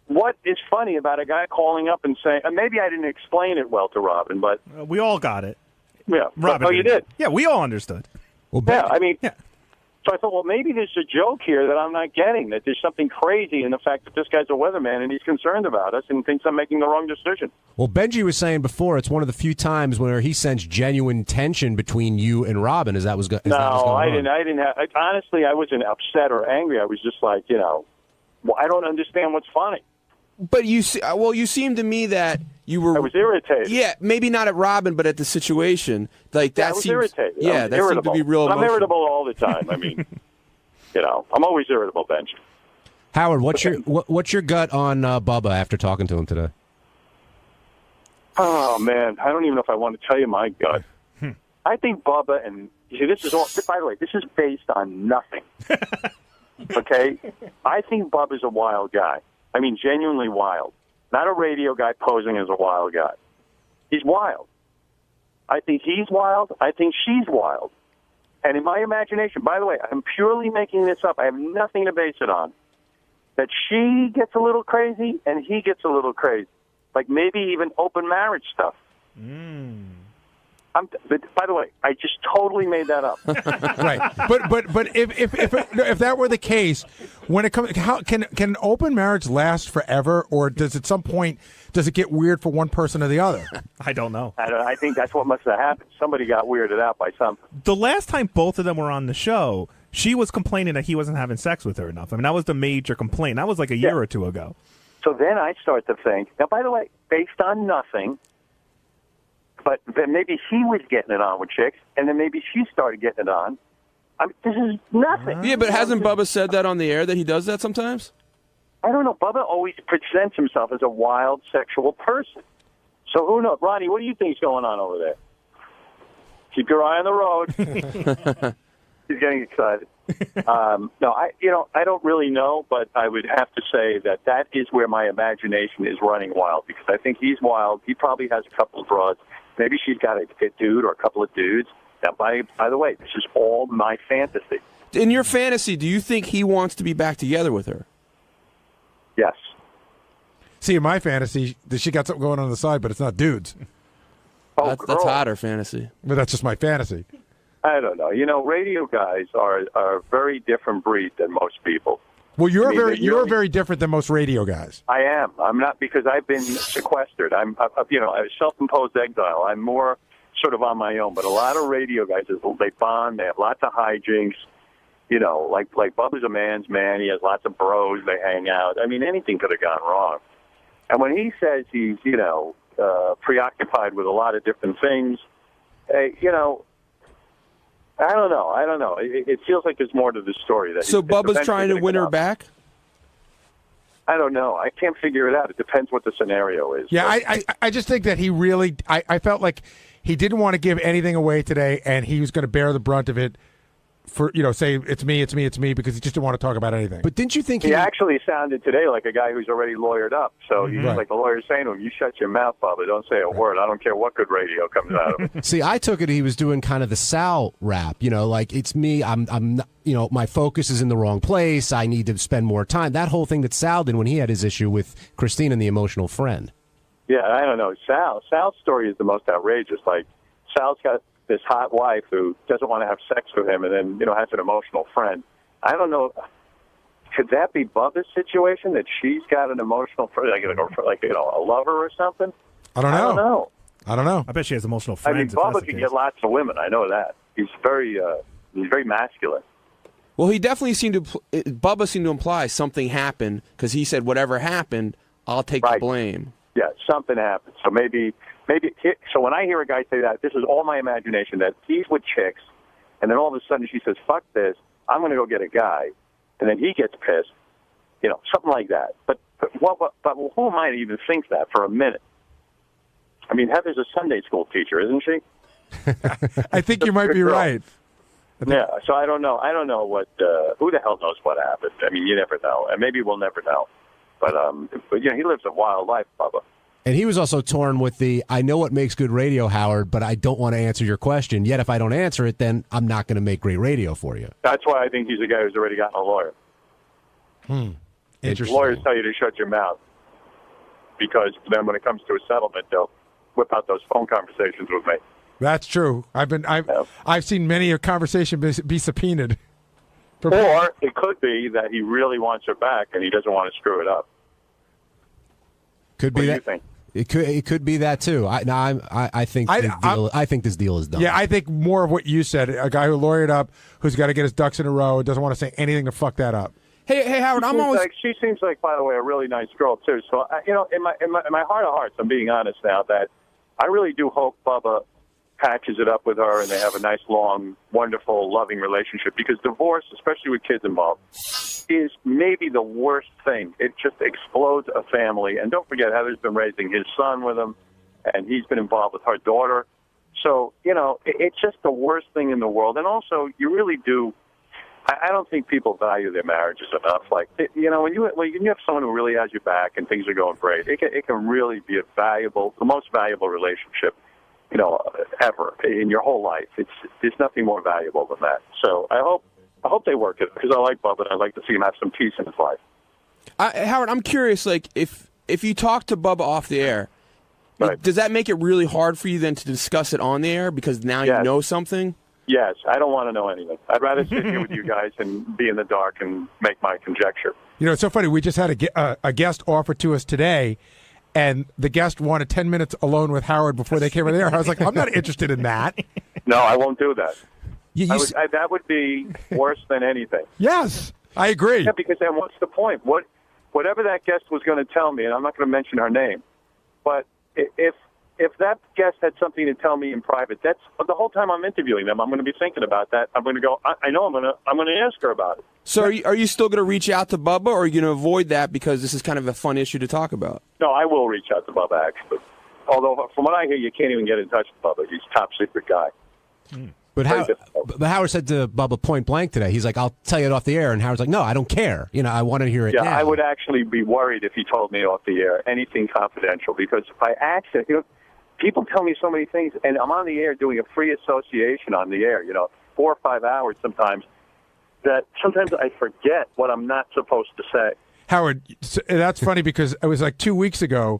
what is funny about a guy calling up and saying? And maybe I didn't explain it well to Robin, but We all got it. yeah, Robin. Oh, you did. Yeah, we all understood. Well, yeah, I mean, so I thought, well, maybe there's a joke here that I'm not getting, that there's something crazy in the fact that this guy's a weatherman and he's concerned about us and thinks I'm making the wrong decision. Well, Benji was saying before, it's one of the few times where he sensed genuine tension between you and Robin. As that was going. No, I didn't have. Honestly, I wasn't upset or angry. I was just like, well, I don't understand what's funny. But you seemed to me that you were. I was irritated. Yeah, maybe not at Robin, but at the situation. Like that I was seems. irritated. Yeah, I was that irritable. seemed to be real. But I'm emotional. irritable all the time. I mean, I'm always irritable, Benji. Howard, what's your gut on Bubba after talking to him today? Oh man, I don't even know if I want to tell you my gut. I think Bubba and you see, this is all. By the way, this is based on nothing. Okay, I think Bubba's a wild guy. I mean, genuinely wild. Not a radio guy posing as a wild guy. He's wild. I think he's wild. I think she's wild. And in my imagination, by the way, I'm purely making this up. I have nothing to base it on. That she gets a little crazy and he gets a little crazy. Like maybe even open marriage stuff. But by the way, I just totally made that up. Right, but if that were the case, when it comes, how can an open marriage last forever, or does at some point does it get weird for one person or the other? I don't know. I think that's what must have happened. Somebody got weirded out by something. The last time both of them were on the show, she was complaining that he wasn't having sex with her enough. I mean, that was the major complaint. That was like a year or two ago. So then I start to think, now, by the way, based on nothing, but then maybe he was getting it on with chicks, and then maybe she started getting it on. I mean, this is nothing. Yeah, but hasn't Bubba said that on the air that he does that sometimes? I don't know. Bubba always presents himself as a wild sexual person. So who knows? Ronnie, what do you think's going on over there? Keep your eye on the road. He's getting excited. No, I don't really know, but I would have to say that is where my imagination is running wild, because I think he's wild. He probably has a couple of broads. Maybe she's got a dude or a couple of dudes. Now, by the way, this is all my fantasy. In your fantasy, do you think he wants to be back together with her? Yes. See, in my fantasy, she got something going on the side, but it's not dudes. That's hotter fantasy. But that's just my fantasy. I don't know. Radio guys are a very different breed than most people. Well, you're I mean, you're very different than most radio guys. I am. I'm not, because I've been sequestered. I'm a self-imposed exile. I'm more sort of on my own. But a lot of radio guys, they bond. They have lots of hijinks. You know, like Bubba's a man's man. He has lots of bros. They hang out. I mean, anything could have gone wrong. And when he says he's, preoccupied with a lot of different things, I don't know. It feels like there's more to the story. So Bubba's trying to win her back? I don't know. I can't figure it out. It depends what the scenario is. Yeah, I just think that he really – I felt like he didn't want to give anything away today, and he was going to bear the brunt of it for, say, it's me, because he just didn't want to talk about anything. But didn't you think he actually sounded today like a guy who's already lawyered up. So he's Right. like the lawyer's saying to him, you shut your mouth, Bubba. Don't say a word. I don't care what good radio comes out of it. See, I took it he was doing kind of the Sal rap, like it's me, I'm not, my focus is in the wrong place, I need to spend more time. That whole thing that Sal did when he had his issue with Christine and the emotional friend. Yeah, I don't know. Sal's story is the most outrageous. Like, Sal's got this hot wife who doesn't want to have sex with him and then, has an emotional friend. I don't know. Could that be Bubba's situation, that she's got an emotional friend, like a lover or something? I don't know. I don't know. I bet she has emotional I mean, friends. if that's Bubba the can case. get lots of women. I know that. He's very masculine. Well, he definitely Bubba seemed to imply something happened because he said, whatever happened, I'll take the blame. Yeah, something happened. So maybe. So when I hear a guy say that, this is all my imagination, that he's with chicks, and then all of a sudden she says, fuck this, I'm going to go get a guy, and then he gets pissed, something like that. But who am I to even think that for a minute? I mean, Heather's a Sunday school teacher, isn't she? I think you might be right. Yeah, so I don't know. I don't know who the hell knows what happened. I mean, you never know, and maybe we'll never know. But he lives a wild life, Bubba. And he was also torn with I know what makes good radio, Howard, but I don't want to answer your question. Yet if I don't answer it, then I'm not going to make great radio for you. That's why I think he's a guy who's already gotten a lawyer. Interesting. Lawyers tell you to shut your mouth, because then when it comes to a settlement, they'll whip out those phone conversations with me. That's true. I've seen many a conversation be subpoenaed. Or it could be that he really wants her back and he doesn't want to screw it up. Could be What do that. you think? It could be that too. I think this deal is done. Yeah, I think more of what you said. A guy who lawyered up, who's got to get his ducks in a row, and doesn't want to say anything to fuck that up. Hey, Howard, She seems like, by the way, a really nice girl too. So, in my heart of hearts, I'm being honest now, that I really do hope Bubba patches it up with her and they have a nice, long, wonderful, loving relationship. Because divorce, especially with kids involved, is maybe the worst thing. It just explodes a family. And don't forget, Heather's been raising his son with him, and he's been involved with her daughter. So, it's just the worst thing in the world. And also, you really do. I don't think people value their marriages enough. Like, when you have someone who really has your back and things are going great, it can really be the most valuable relationship, ever in your whole life. There's nothing more valuable than that. So I hope they work it, because I like Bubba and I'd like to see him have some peace in his life. Howard, I'm curious, like, if you talk to Bubba off the air, does that make it really hard for you then to discuss it on the air because now you know something? Yes, I don't want to know anything. I'd rather sit here with you guys and be in the dark and make my conjecture. It's so funny. We just had a guest offered to us today, and the guest wanted 10 minutes alone with Howard before they came in there. I was like, I'm not interested in that. No, I won't do that. That would be worse than anything. Yes, I agree. Yeah, because then what's the point? Whatever that guest was going to tell me, and I'm not going to mention her name, but if that guest had something to tell me in private, that's the whole time I'm interviewing them. I'm going to be thinking about that. I'm going to go. I know I'm going to ask her about it. So are you still going to reach out to Bubba, or are you going to avoid that because this is kind of a fun issue to talk about? No, I will reach out to Bubba, actually. Although, from what I hear, you can't even get in touch with Bubba. He's a top secret guy. But Howard said to Bubba point blank today, he's like, I'll tell you it off the air. And Howard's like, no, I don't care. I want to hear it now. I would actually be worried if he told me off the air anything confidential, because if I accident, people tell me so many things, and I'm on the air doing a free association on the air, 4 or 5 hours sometimes, that sometimes I forget what I'm not supposed to say. Howard, that's funny because it was like 2 weeks ago.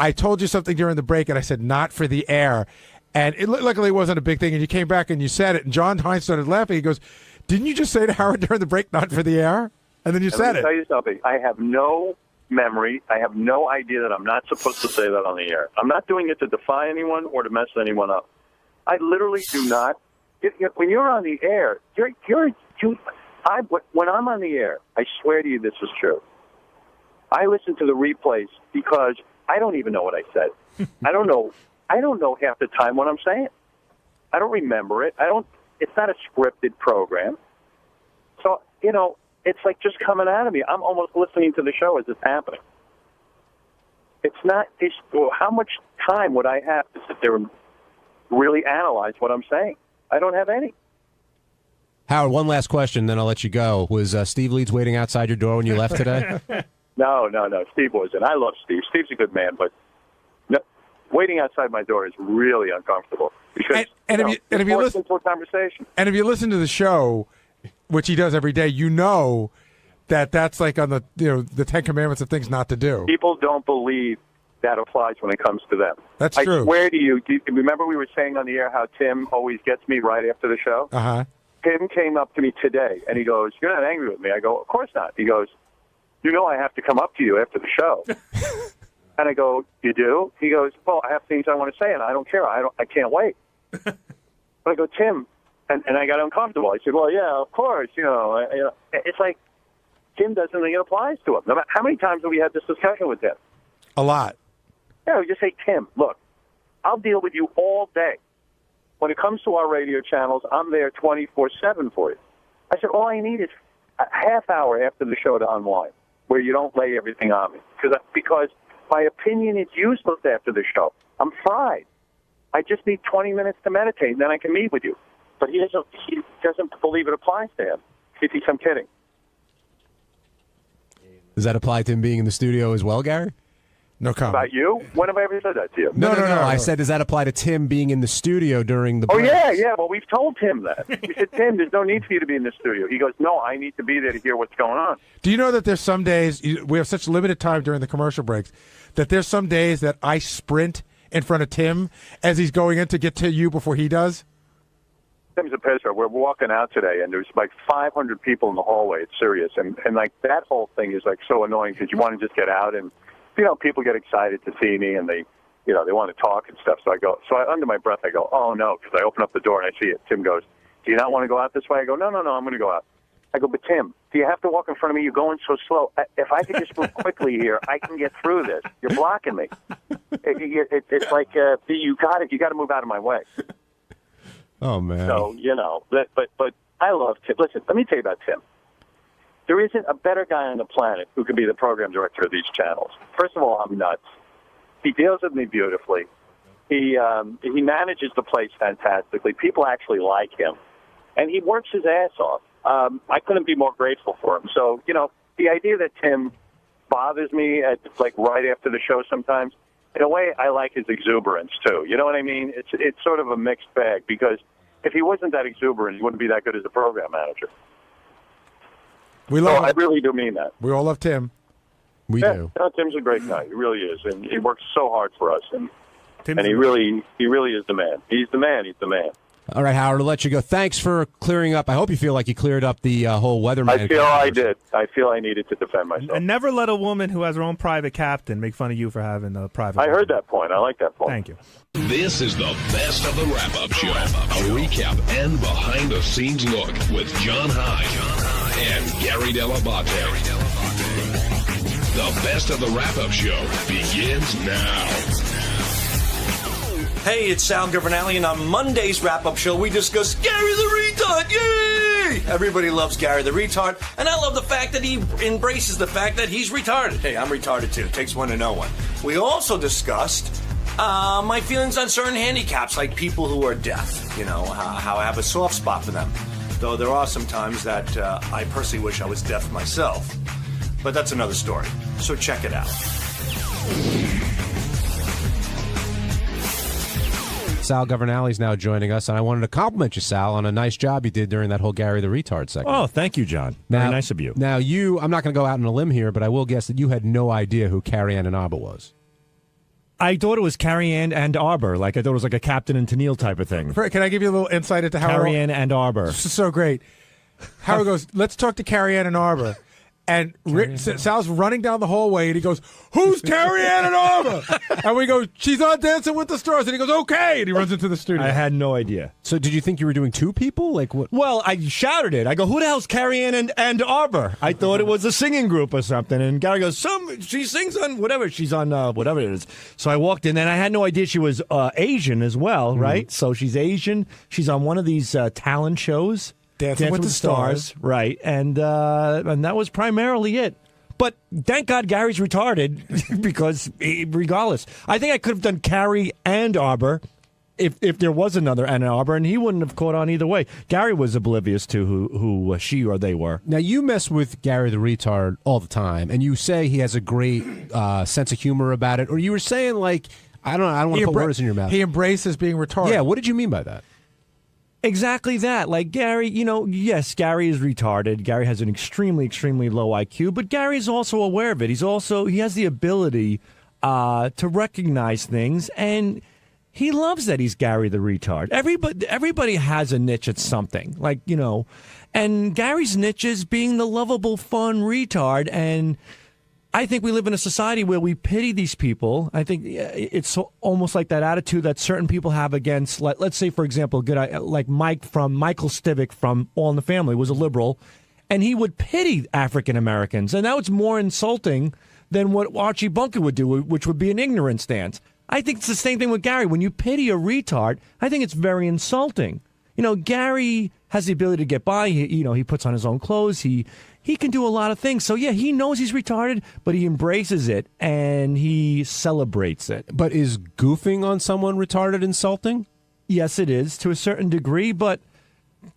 I told you something during the break, and I said, not for the air. And it luckily wasn't a big thing, and you came back and you said it, and John Hines started laughing. He goes, didn't you just say to Howard during the break, not for the air? And then you said Let me tell you something. I have no memory. I have no idea that I'm not supposed to say that on the air. I'm not doing it to defy anyone or to mess anyone up. I literally do not. When you're on the air, when I'm on the air, I swear to you this is true. I listen to the replays because I don't even know what I said. I don't know half the time what I'm saying. I don't remember it. It's not a scripted program. So, it's like just coming out of me. I'm almost listening to the show as it's happening. It's not how much time would I have to sit there and really analyze what I'm saying? I don't have any. Howard, one last question, then I'll let you go. Was Steve Leeds waiting outside your door when you left today? No. Steve wasn't. I love Steve. Steve's a good man, but waiting outside my door is really uncomfortable because if you listen to a conversation. And if you listen to the show, which he does every day, that's like on the 10 Commandments of things not to do. People don't believe that applies when it comes to them. That's true. I swear to you, remember we were saying on the air how Tim always gets me right after the show? Uh-huh. Tim came up to me today, and he goes, "You're not angry with me?" I go, "Of course not." He goes, I have to come up to you after the show. And I go, "You do?" He goes, "Well, I have things I want to say, and I don't care. I can't wait." But I go, "Tim," and I got uncomfortable. I said, "Well, yeah, of course, It's like Tim doesn't think it applies to him. No matter how many times have we had this discussion with Tim? A lot. Yeah, we just say, "Tim, look, I'll deal with you all day. When it comes to our radio channels, I'm there 24/7 for you." I said, "All I need is a half hour after the show to unwind, where you don't lay everything on me. Because my opinion is useless after the show. I'm fried. I just need 20 minutes to meditate, and then I can meet with you." But he doesn't believe it applies to him. He thinks I'm kidding. Does that apply to him being in the studio as well, Gary? No comment. About you? When have I ever said that to you? No. I said, does that apply to Tim being in the studio during the Oh, breaks? yeah. Well, we've told Tim that. We said, "Tim, there's no need for you to be in the studio." He goes, "No, I need to be there to hear what's going on." Do you know that there's some days, we have such limited time during the commercial breaks, that there's some days that I sprint in front of Tim as he's going in to get to you before he does? Tim's a pisser. We're walking out today, and there's like 500 people in the hallway. It's serious. And like that whole thing is like so annoying because you want to just get out and, people get excited to see me and they want to talk and stuff. So under my breath, I go, "Oh, no," because I open up the door and I see it. Tim goes, "Do you not want to go out this way?" I go, No, I'm going to go out. I go, "But Tim, do you have to walk in front of me? You're going so slow. If I could just move quickly here, I can get through this. You're blocking me." It's like you got to move out of my way. Oh, man. So, but I love Tim. Listen, let me tell you about Tim. There isn't a better guy on the planet who could be the program director of these channels. First of all, I'm nuts. He deals with me beautifully. He manages the place fantastically. People actually like him. And he works his ass off. I couldn't be more grateful for him. So, the idea that Tim bothers me right after the show sometimes, in a way, I like his exuberance, too. You know what I mean? It's sort of a mixed bag because if he wasn't that exuberant, he wouldn't be that good as a program manager. I really do mean that. We all love Tim. We do. No, Tim's a great guy. He really is. And he works so hard for us. And he really is the man. He's the man. He's the man. All right, Howard, I'll let you go. Thanks for clearing up. I hope you feel like you cleared up the whole weatherman. I feel I did. I feel I needed to defend myself. And never let a woman who has her own private captain make fun of you for having a private. I heard that point. I like that point. Thank you. This is the best of the wrap-up show. A recap and behind-the-scenes look with John High and Gary Dell'Abate. The best of the wrap-up show begins now. Hey, it's Sal Governale, and on Monday's wrap-up show, we discuss Gary the Retard. Yay! Everybody loves Gary the Retard, and I love the fact that he embraces the fact that he's retarded. Hey, I'm retarded too. It takes one to know one. We also discussed my feelings on certain handicaps, like people who are deaf. How I have a soft spot for them. Though there are some times that I personally wish I was deaf myself. But that's another story. So check it out. Sal Governale is now joining us, and I wanted to compliment you, Sal, on a nice job you did during that whole Gary the Retard segment. Oh, thank you, John. Very nice of you. Now, I'm not going to go out on a limb here, but I will guess that you had no idea who Carrie Ann Inaba was. I thought it was Carrie Ann and Arbor. I thought it was like a Captain and Tennille type of thing. Can I give you a little insight into how Carrie Ann and Arbor. This is so great. Howard goes, "Let's talk to Carrie Ann and Arbor." And Sal's running down the hallway, and he goes, "Who's Carrie Ann Arbor?" And we go, "She's on Dancing with the Stars." And he goes, "Okay." And he runs into the studio. I had no idea. So did you think you were doing two people? Like what? Well, I shouted it. I go, "Who the hell's Carrie Ann and Arbor?" I thought it was a singing group or something. And Gary goes, she sings on whatever. She's on whatever it is. So I walked in, and I had no idea she was Asian as well, right? So she's Asian. She's on one of these talent shows. Dancing with the Stars. Right, and that was primarily it. But thank God Gary's retarded because regardless, I think I could have done Carrie and Arbor if there was another Ann Arbor, and he wouldn't have caught on either way. Gary was oblivious to who she or they were. Now, you mess with Gary the retard all the time, and you say he has a great sense of humor about it, or you were saying, like, I don't want to put words in your mouth. He embraces being retarded. Yeah, what did you mean by that? Exactly that. Like Gary, yes, Gary is retarded. Gary has an extremely, extremely low IQ, but Gary is also aware of it. He has the ability to recognize things, and he loves that he's Gary the retard. Everybody has a niche at something, and Gary's niche is being the lovable, fun retard, and I think we live in a society where we pity these people. I think it's almost like that attitude that certain people have against, let's say, for example, like Michael Stivic from All in the Family was a liberal, and he would pity African Americans, and that was more insulting than what Archie Bunker would do, which would be an ignorant stance. I think it's the same thing with Gary. When you pity a retard, I think it's very insulting. Gary has the ability to get by. He puts on his own clothes. He can do a lot of things. So, yeah, he knows he's retarded, but he embraces it, and he celebrates it. But is goofing on someone retarded insulting? Yes, it is, to a certain degree, but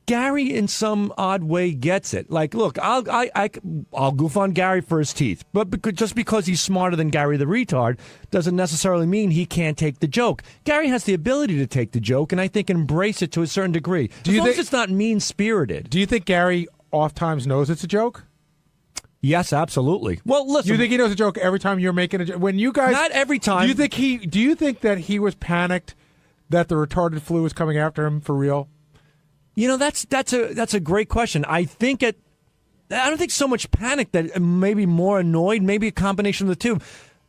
Gary, in some odd way, gets it. Like, look, I'll goof on Gary for his teeth, but just because he's smarter than Gary the retard doesn't necessarily mean he can't take the joke. Gary has the ability to take the joke, and I think embrace it to a certain degree. As long as it's not mean-spirited. Do you think Gary oftentimes knows it's a joke? Yes, absolutely. Well, listen. You think he knows a joke every time you're making a joke? When you guys, not every time. Do you think that he was panicked that the retarded flu was coming after him for real? That's a great question. I don't think so much panic, that maybe more annoyed, maybe a combination of the two.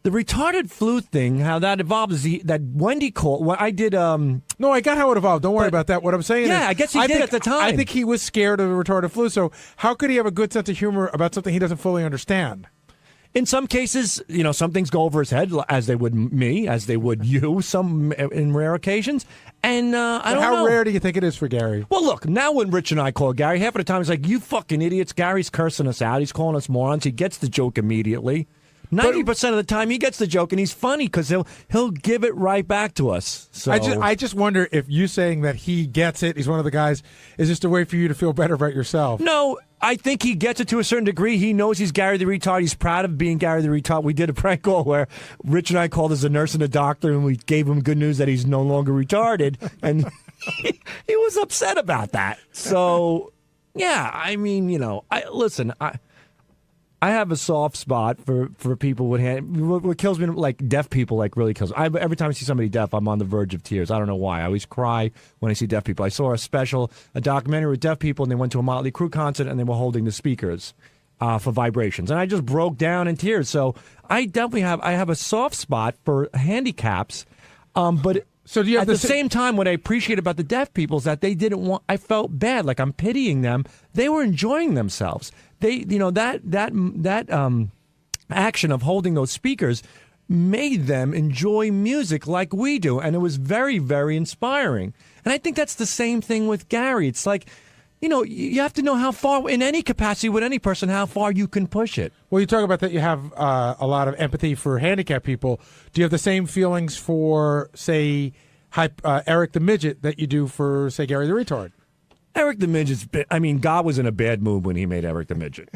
The retarded flu thing, how that evolved is that Wendy called. Well, I did. No, I got how it evolved. Don't worry about that. What I'm saying is, I guess he did at the time. I think he was scared of the retarded flu. So how could he have a good sense of humor about something he doesn't fully understand? In some cases, some things go over his head, as they would me, as they would you. Some in rare occasions, and I don't know. How rare do you think it is for Gary? Well, look, now when Rich and I call Gary, half of the time he's like, "You fucking idiots!" Gary's cursing us out. He's calling us morons. He gets the joke immediately. 90% of the time, he gets the joke, and he's funny because he'll give it right back to us. So I just wonder if you saying that he gets it, he's one of the guys, is just a way for you to feel better about yourself. No, I think he gets it to a certain degree. He knows he's Gary the retard. He's proud of being Gary the retard. We did a prank call where Rich and I called as a nurse and a doctor, and we gave him good news that he's no longer retarded, and he was upset about that. So, yeah, I mean, I have a soft spot for people with what kills me, like deaf people, like really kills me. Every time I see somebody deaf, I'm on the verge of tears. I don't know why. I always cry when I see deaf people. I saw a documentary with deaf people, and they went to a Motley Crue concert, and they were holding the speakers for vibrations, and I just broke down in tears. So I definitely have a soft spot for handicaps, but. So do you have at the same time, what I appreciate about the deaf people is that they didn't want. I felt bad, like I'm pitying them. They were enjoying themselves. They, that action of holding those speakers made them enjoy music like we do, and it was very, very inspiring. And I think that's the same thing with Gary. It's like, you have to know how far, in any capacity with any person, how far you can push it. Well, you talk about that you have a lot of empathy for handicapped people. Do you have the same feelings for, say, Eric the Midget that you do for, say, Gary the Retard? Eric the Midget's, God was in a bad mood when he made Eric the Midget.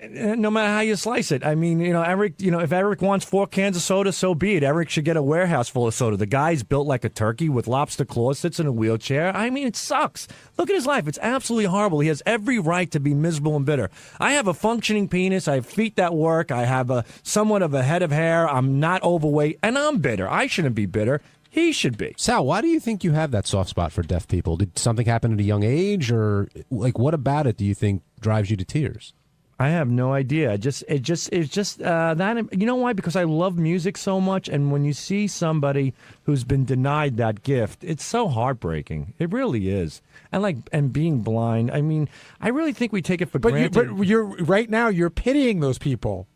No matter how you slice it. Eric, if Eric wants 4 cans of soda, so be it. Eric should get a warehouse full of soda. The guy's built like a turkey with lobster claws, sits in a wheelchair. It sucks. Look at his life. It's absolutely horrible. He has every right to be miserable and bitter. I have a functioning penis. I have feet that work. I have somewhat of a head of hair. I'm not overweight, and I'm bitter. I shouldn't be bitter. He should be. Sal, why do you think you have that soft spot for deaf people? Did something happen at a young age, or what about it do you think drives you to tears? I have no idea. It's just that. You know why? Because I love music so much, and when you see somebody who's been denied that gift, it's so heartbreaking. It really is. And being blind. I mean, I really think we take it for granted. But you're right now. You're pitying those people.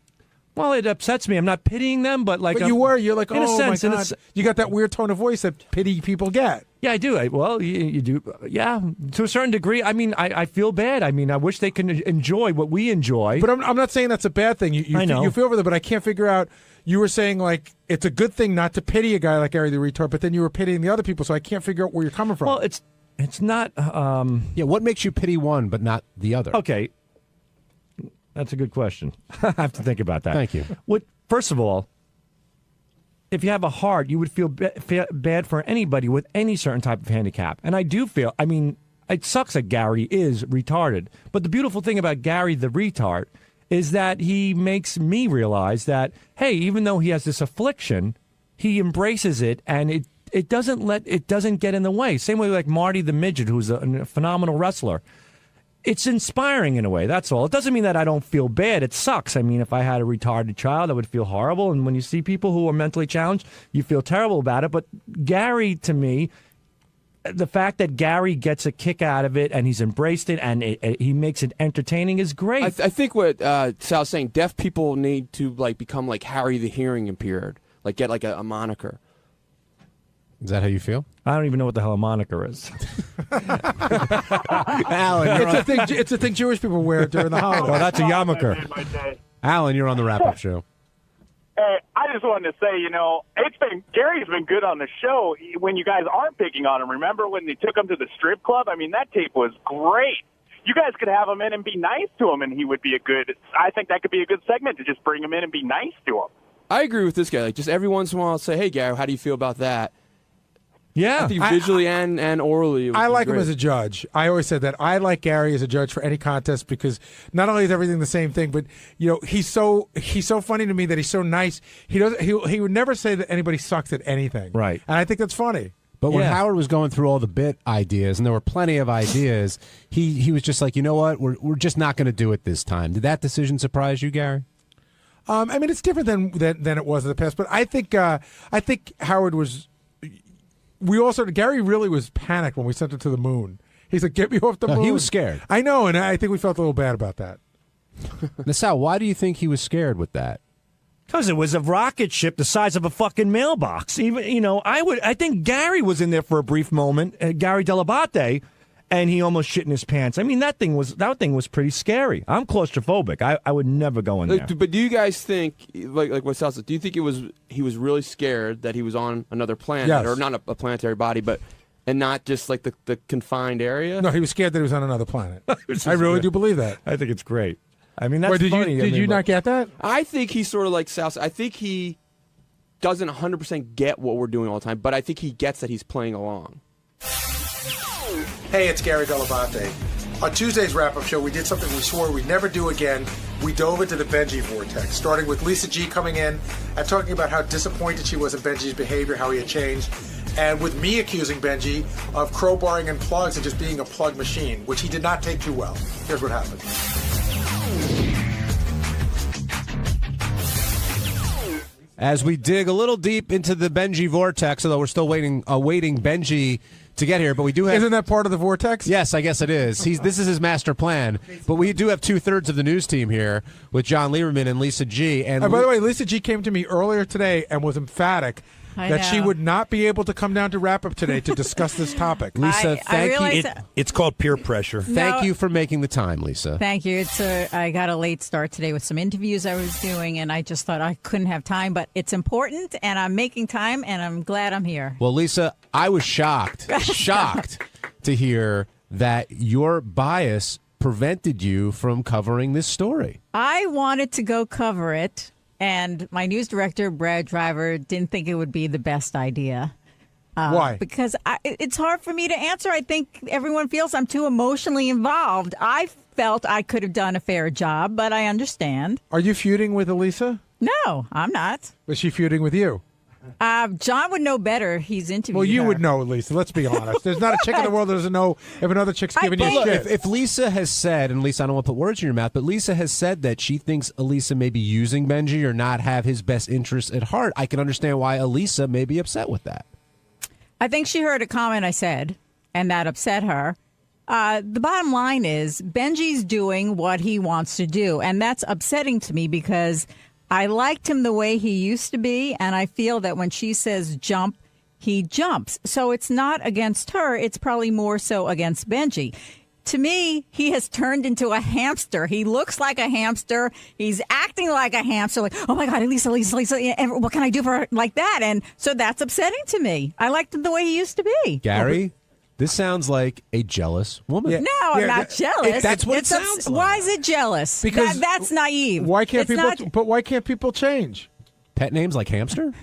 Well, it upsets me. I'm not pitying them, but like. But you're like, in a oh sense, my God. You got that weird tone of voice that pity people get. Yeah, I do. You do. Yeah, to a certain degree. I mean, I feel bad. I mean, I wish they can enjoy what we enjoy. But I'm not saying that's a bad thing. I know. You feel for them, but I can't figure out. You were saying, like, it's a good thing not to pity a guy like Gary the Retard, but then you were pitying the other people, so I can't figure out where you're coming from. Well, it's not. Yeah, what makes you pity one but not the other? Okay. That's a good question. I have to think about that. Thank you. First of all, if you have a heart, you would feel bad for anybody with any certain type of handicap. And I do feel, I mean, it sucks that Gary is retarded. But the beautiful thing about Gary the Retard is that he makes me realize that, hey, even though he has this affliction, he embraces it and it doesn't get in the way. Same way like Marty the Midget, who's a phenomenal wrestler. It's inspiring in a way, that's all. It doesn't mean that I don't feel bad. It sucks. I mean, if I had a retarded child, I would feel horrible. And when you see people who are mentally challenged, you feel terrible about it. But Gary, to me, the fact that Gary gets a kick out of it and he's embraced it and he makes it entertaining is great. I think what Sal's saying, deaf people need to become like Harry the Hearing Impaired, like get like a moniker. Is that how you feel? I don't even know what the hell a moniker is. Alan, it's a thing Jewish people wear during the holidays. Well, that's a yarmulke. Alan, you're on the wrap-up show. Hey, I just wanted to say, Gary's been good on the show when you guys aren't picking on him. Remember when they took him to the strip club? I mean, that tape was great. You guys could have him in and be nice to him, and he would be I think that could be a good segment to just bring him in and be nice to him. I agree with this guy. Like, just every once in a while, I'll say, hey, Gary, how do you feel about that? Yeah. I think visually and orally. I like him as a judge. I always said that. I like Gary as a judge for any contest because not only is everything the same thing, but he's so funny to me that he's so nice. He would never say that anybody sucks at anything. Right. And I think that's funny. But when Howard was going through all the bit ideas, and there were plenty of ideas, he was just like, you know what, we're just not going to do it this time. Did that decision surprise you, Gary? I mean, it's different than it was in the past, but I think Howard was. Gary really was panicked when we sent it to the moon. He's like, get me off the moon. He was scared. I know, and I think we felt a little bad about that. Now, Sal, why do you think he was scared with that? Because it was a rocket ship the size of a fucking mailbox. Even, I think Gary was in there for a brief moment, Gary Delabate, and he almost shit in his pants. I mean, that thing was pretty scary. I'm claustrophobic. I would never go in there. But do you guys think, like what Sal said, do you think he was really scared that he was on another planet, Yes. or not a planetary body, and not just like the confined area? No, he was scared that he was on another planet. I really do believe that. I think it's great. I mean, that's Wait, funny. Did you not get that? I think he's sort of like Sal. I think he doesn't 100% get what we're doing all the time, but I think he gets that he's playing along. Hey, it's Gary Delabate. On Tuesday's wrap-up show, we did something we swore we'd never do again. We dove into the Benji vortex, starting with Lisa G coming in and talking about how disappointed she was in Benji's behavior, how he had changed, and with me accusing Benji of crowbarring in plugs and just being a plug machine, which he did not take too well. Here's what happened. As we dig a little deep into the Benji vortex, although we're still awaiting Benji to get here, but we do have... Isn't that part of the vortex? Yes, I guess it is. This is his master plan. But we do have 2/3 of the news team here with John Lieberman and Lisa G. And by the way, Lisa G came to me earlier today and was emphatic that she would not be able to come down to wrap up today to discuss this topic. Lisa, thank you. It's called peer pressure. Thank you for making the time, Lisa. Thank you. I got a late start today with some interviews I was doing, and I just thought I couldn't have time, but it's important, and I'm making time, and I'm glad I'm here. Well, Lisa, I was shocked to hear that your bias prevented you from covering this story. I wanted to go cover it, and my news director, Brad Driver, didn't think it would be the best idea. Why? Because it's hard for me to answer. I think everyone feels I'm too emotionally involved. I felt I could have done a fair job, but I understand. Are you feuding with Elisa? No, I'm not. Was she feuding with you? John would know better. He's interviewed Well, you her. would know, Lisa. Let's be honest. There's not a chick in the world that doesn't know if another chick's giving you Look, shit. if Lisa has said, and Lisa, I don't want to put words in your mouth, but Lisa has said that she thinks Elisa may be using Benji or not have his best interests at heart, I can understand why Elisa may be upset with that. I think she heard a comment I said, and that upset her. The bottom line is Benji's doing what he wants to do, and that's upsetting to me because I liked him the way he used to be, and I feel that when she says jump, he jumps. So it's not against her. It's probably more so against Benji. To me, he has turned into a hamster. He looks like a hamster. He's acting like a hamster. Like, oh my God, Lisa, and what can I do for her like that? And so that's upsetting to me. I liked him the way he used to be. Gary, this sounds like a jealous woman. No, I'm not jealous. That's what it sounds like. Why is it jealous? Because that's naive. Why can't It's people? But why can't people change? Pet names like hamster?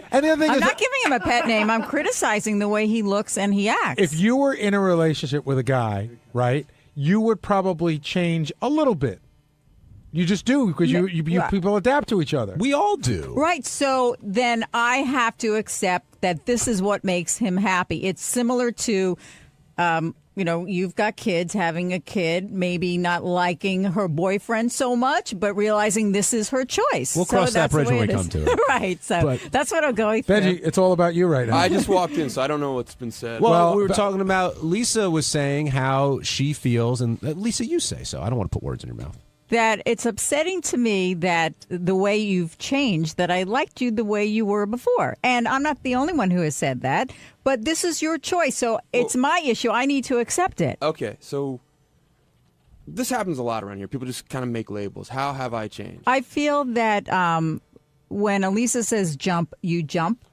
And the other thing I'm is, not giving him a pet name. I'm criticizing the way he looks and he acts. if you were in a relationship with a guy, right, you would probably change a little bit. You just do because you people adapt to each other. We all do. Right. So then I have to accept that this is what makes him happy. It's similar to, you've got kids, having a kid, maybe not liking her boyfriend so much, but realizing this is her choice. We'll So cross that that's the bridge when way we it come is. to it. Right. So But- that's what I'm going through. Benji, it's all about you right now. I just walked in, so I don't know what's been said. Well, we were talking about Lisa was saying how she feels, and Lisa, you say so. I don't want to put words in your mouth. That it's upsetting to me that the way you've changed, that I liked you the way you were before. And I'm not the only one who has said that, but this is your choice. So it's my issue. I need to accept it. Okay, so this happens a lot around here. People just kind of make labels. How have I changed? I feel that when Elisa says jump, you jump.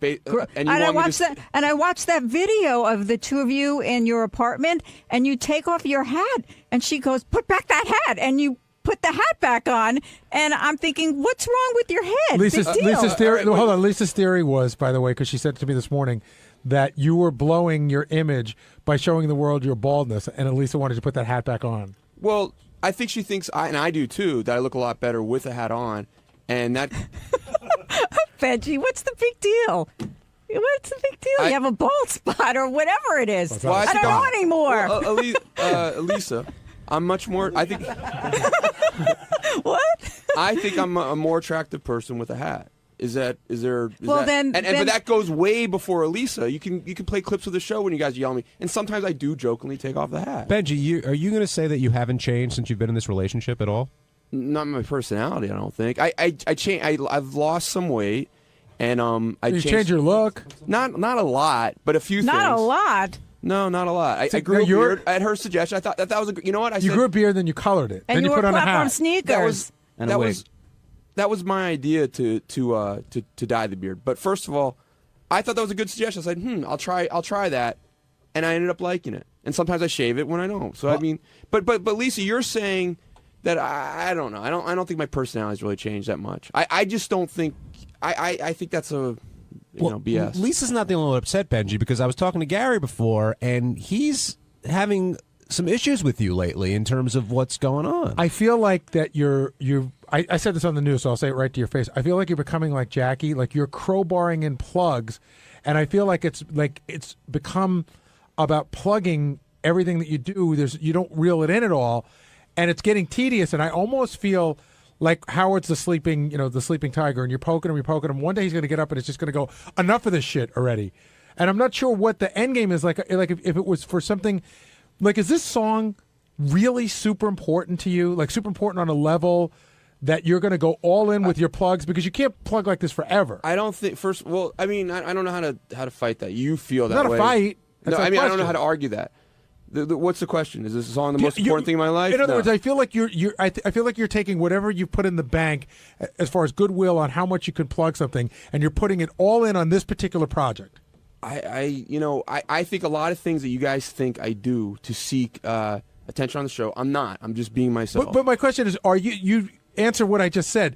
And you I want me watched to that, and I watched that video of the two of you in your apartment, and you take off your hat, and she goes, "Put back that hat," and you put the hat back on, and I'm thinking, "What's wrong with your head?" Lisa's Big deal. theory. Hold on. Lisa's theory was, by the way, because she said to me this morning that you were blowing your image by showing the world your baldness, and Elisa wanted to put that hat back on. Well, I think she thinks, and I do too, that I look a lot better with a hat on, and that. Benji, what's the big deal? What's the big deal? You have a bald spot or whatever it is. Well, I don't know anymore. Well, Elisa, I'm much more. I think. What? I think I'm a more attractive person with a hat. Is there? Well, that, then- but then- that goes way before Elisa. You can play clips of the show when you guys yell at me, and sometimes I do jokingly take off the hat. Benji, are you going to say that you haven't changed since you've been in this relationship at all? Not my personality, I don't think. I've lost some weight, and You changed your look. Not a lot, but a few things. Not a lot. No, not a lot. I So grew a you're- beard at her suggestion. I thought that was you know what I You said. grew a beard, then you colored it, And then you put wore on a platform hat. sneakers. That was my idea to dye the beard. But first of all, I thought that was a good suggestion. I said, I'll try that, and I ended up liking it. And sometimes I shave it when I don't. So I mean, but Lisa, you're saying that I don't know. I don't think my personality's really changed that much. I just don't think. I think that's a BS. Lisa's not the only one upset, Benji, because I was talking to Gary before, and he's having some issues with you lately in terms of what's going on. I feel like that I said this on the news, so I'll say it right to your face. I feel like you're becoming like Jackie, like you're crowbarring in plugs, and I feel like it's become about plugging everything that you do. You don't reel it in at all, and it's getting tedious. And I almost feel like Howard's the sleeping tiger, and you're poking him. One day he's going to get up, and it's just going to go, enough of this shit already. And I'm not sure what the end game is like. Like if it was for something, like is this song really super important to you? Like super important on a level that you're going to go all in with your plugs, because you can't plug like this forever. I don't think. I mean, I don't know how to fight that. You feel that Not way. a fight. No, That's I a mean, I don't know question. how to argue that. What's the question? Is this song the most important thing in my life? In other No. words, I feel like I feel like you're taking whatever you put in the bank as far as goodwill on how much you can plug something, and you're putting it all in on this particular project. I think a lot of things that you guys think I do to seek attention on the show, I'm not. I'm just being myself. But my question is, are you answer what I just said?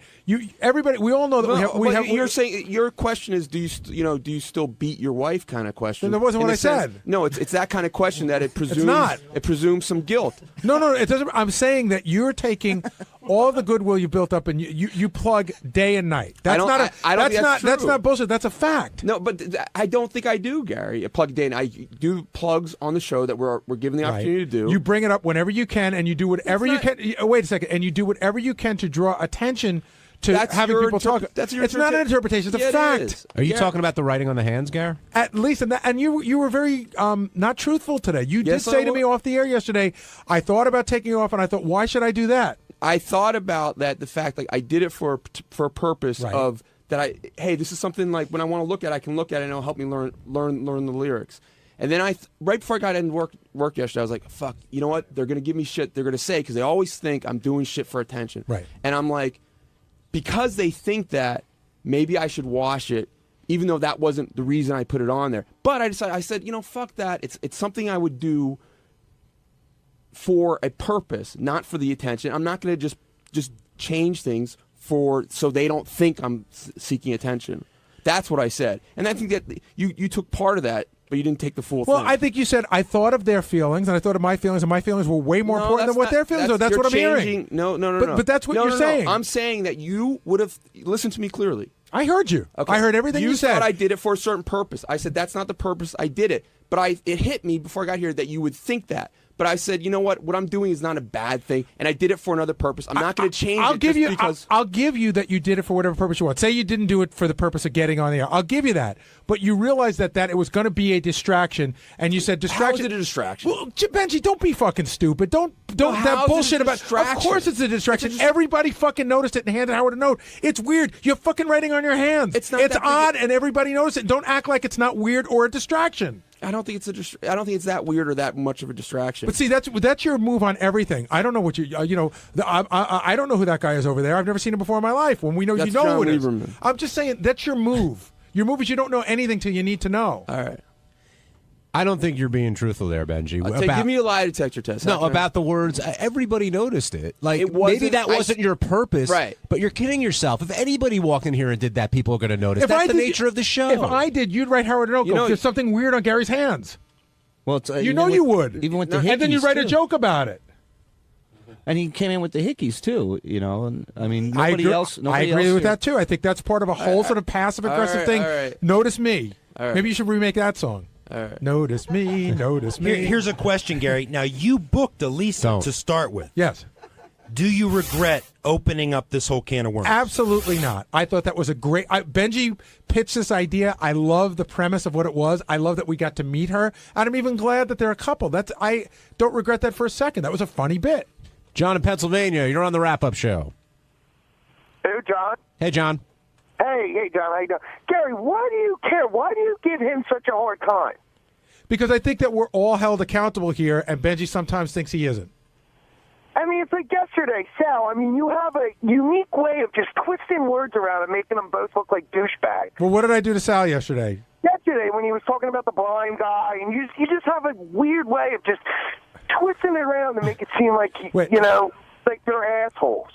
Everybody, we all know that we have. You're saying your question is, do you still beat your wife? Kind of question. Then that wasn't In what a I sense- said. No, it's that kind of question that it presumes. not. It presumes some guilt. No, it doesn't. I'm saying that you're taking all the goodwill you built up, and you plug day and night. That's that's not bullshit. That's a fact. No, but I don't think I do, Gary. A plug day, and I do plugs on the show that we're given the opportunity to do. You bring it up whenever you can, and you do whatever you can. Wait a second, and you do whatever you can to draw attention to having people talk. It's not an interpretation; it's a fact. Are you talking about the writing on the hands, Gary? At least, and you were very not truthful today. You did say to me off the air yesterday, I thought about taking off, and I thought, why should I do that? I thought about that. The fact, like, I did it for a purpose of that. Hey, this is something like when I want to look at, I can look at it and it'll help me learn the lyrics. And then right before I got in work yesterday, I was like, fuck, you know what? They're gonna give me shit. They're gonna say, because they always think I'm doing shit for attention. Right. And I'm like, because they think that, maybe I should wash it, even though that wasn't the reason I put it on there. But I said, you know, fuck that. It's something I would do for a purpose, not for the attention. I'm not going to just change things so they don't think I'm seeking attention. That's what I said. And I think that you took part of that, but you didn't take the full thing. Well, I think you said, I thought of their feelings, and I thought of my feelings, and my feelings were way more important than what their feelings are. That's what I'm hearing. No. But that's what you're saying. No. I'm saying that you would have listened to me clearly. I heard you. Okay. I heard everything you said. You thought I did it for a certain purpose. I said, that's not the purpose I did it. But it hit me before I got here that you would think that. But I said, you know what? What I'm doing is not a bad thing, and I did it for another purpose. I'm not going to change it because... I'll give you that you did it for whatever purpose you want. Say you didn't do it for the purpose of getting on the air. I'll give you that. But you realized that it was going to be a distraction, and you said distraction... How is it a distraction? Well, Benji, don't be fucking stupid. Don't that bullshit about... Of course it's a distraction. Everybody fucking noticed it and handed Howard a note. It's weird. You're fucking writing on your hands. It's odd, and everybody noticed it. Don't act like it's not weird or a distraction. I don't think it's that weird or that much of a distraction. But see, that's your move on everything. I don't know what I don't know who that guy is over there. I've never seen him before in my life. When we know that's you know John who it is. Lieberman. I'm just saying that's your move. Your move is you don't know anything till you need to know. All right. I don't think you're being truthful there, Benji. Give me a lie detector test. No, about the words. Everybody noticed it. Like, maybe that wasn't your purpose, right? But you're kidding yourself. If anybody walked in here and did that, people are going to notice. That's the nature of the show. If I did, you'd write Howard a note. There's something weird on Gary's hands. Well, it's, you would. Even with the hickeys, and then you write a joke about it. And he came in with the hickeys too, you know. And I mean, nobody else. I agree with that too. I think that's part of a whole sort of passive aggressive thing. Right. Notice me. Right. Maybe you should remake that song. All right. Notice me, notice me. Here's a question, Gary. Now you booked Elisa to start with. Yes. Do you regret opening up this whole can of worms? Absolutely not. I thought that was a great... Benji pitched this idea. I love the premise of what it was. I love that we got to meet her. And I'm even glad that they're a couple. I don't regret that for a second. That was a funny bit. John in Pennsylvania, you're on the wrap-up show. Who, John? Hey, John. Hey, John. How you doing? Gary, why do you care? Why do you give him such a hard time? Because I think that we're all held accountable here, and Benji sometimes thinks he isn't. I mean, it's like yesterday, Sal. I mean, you have a unique way of just twisting words around and making them both look like douchebags. Well, what did I do to Sal yesterday? Yesterday, when he was talking about the blind guy, and you just have a weird way of just twisting it around to make it seem like, like they're assholes.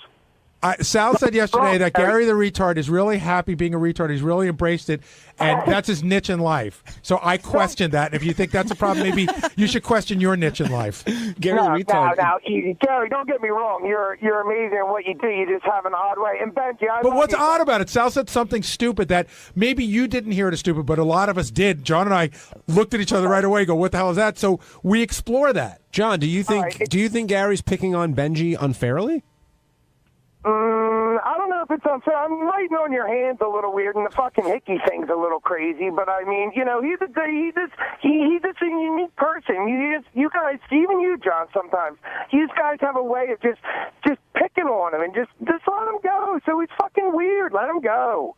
Sal said yesterday that Gary the retard is really happy being a retard. He's really embraced it, and that's his niche in life. So I questioned that. And if you think that's a problem, maybe you should question your niche in life. Gary the retard. Now, Gary, don't get me wrong. You're amazing at what you do. You just have an odd way. And Benji, but what's odd about it? Sal said something stupid that maybe you didn't hear it as stupid, but a lot of us did. John and I looked at each other right away. Go, what the hell is that? So we explore that. John, do you think Gary's picking on Benji unfairly? I don't know if it's unfair. I'm writing on your hands a little weird, and the fucking hickey thing's a little crazy. But I mean, you know, he's just a unique person. You guys, even you, John, sometimes you guys have a way of just picking on him and just let him go. So he's fucking weird. Let him go.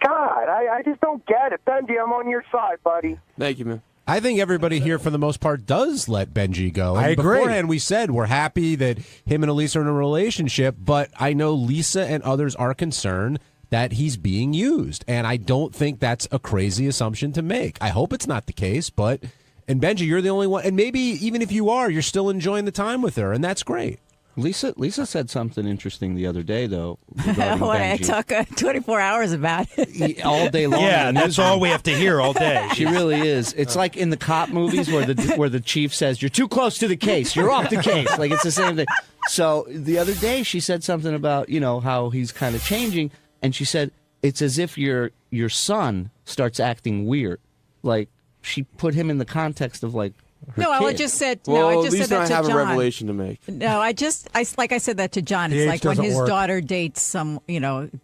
God, I just don't get it. Benji, I'm on your side, buddy. Thank you, man. I think everybody here, for the most part, does let Benji go. And I agree. Beforehand, we said we're happy that him and Elisa are in a relationship, but I know Lisa and others are concerned that he's being used, and I don't think that's a crazy assumption to make. I hope it's not the case, and Benji, you're the only one, and maybe even if you are, you're still enjoying the time with her, and that's great. Lisa said something interesting the other day, though. What I talk 24 hours about it. All day long. Yeah, and that's all we have to hear all day. She really is. It's like in the cop movies where the chief says, "You're too close to the case. You're off the case." Like, it's the same thing. So the other day she said something about, how he's kind of changing, and she said it's as if your son starts acting weird. Like she put him in the context of like her No, kid. I just said Well, no. I at just least said that I to have John. a revelation to make. No, I said that to John. The It's age like when doesn't his work. daughter dates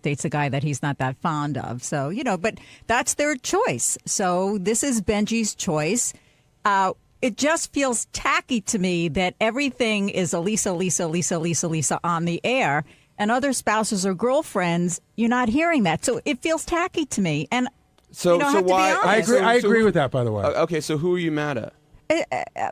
dates a guy that he's not that fond of. So, but that's their choice. So this is Benji's choice. It just feels tacky to me that everything is Lisa on the air, and other spouses or girlfriends, you're not hearing that. So it feels tacky to me. And So have to be why? honest. I agree with that, by the way. Okay, so who are you mad at?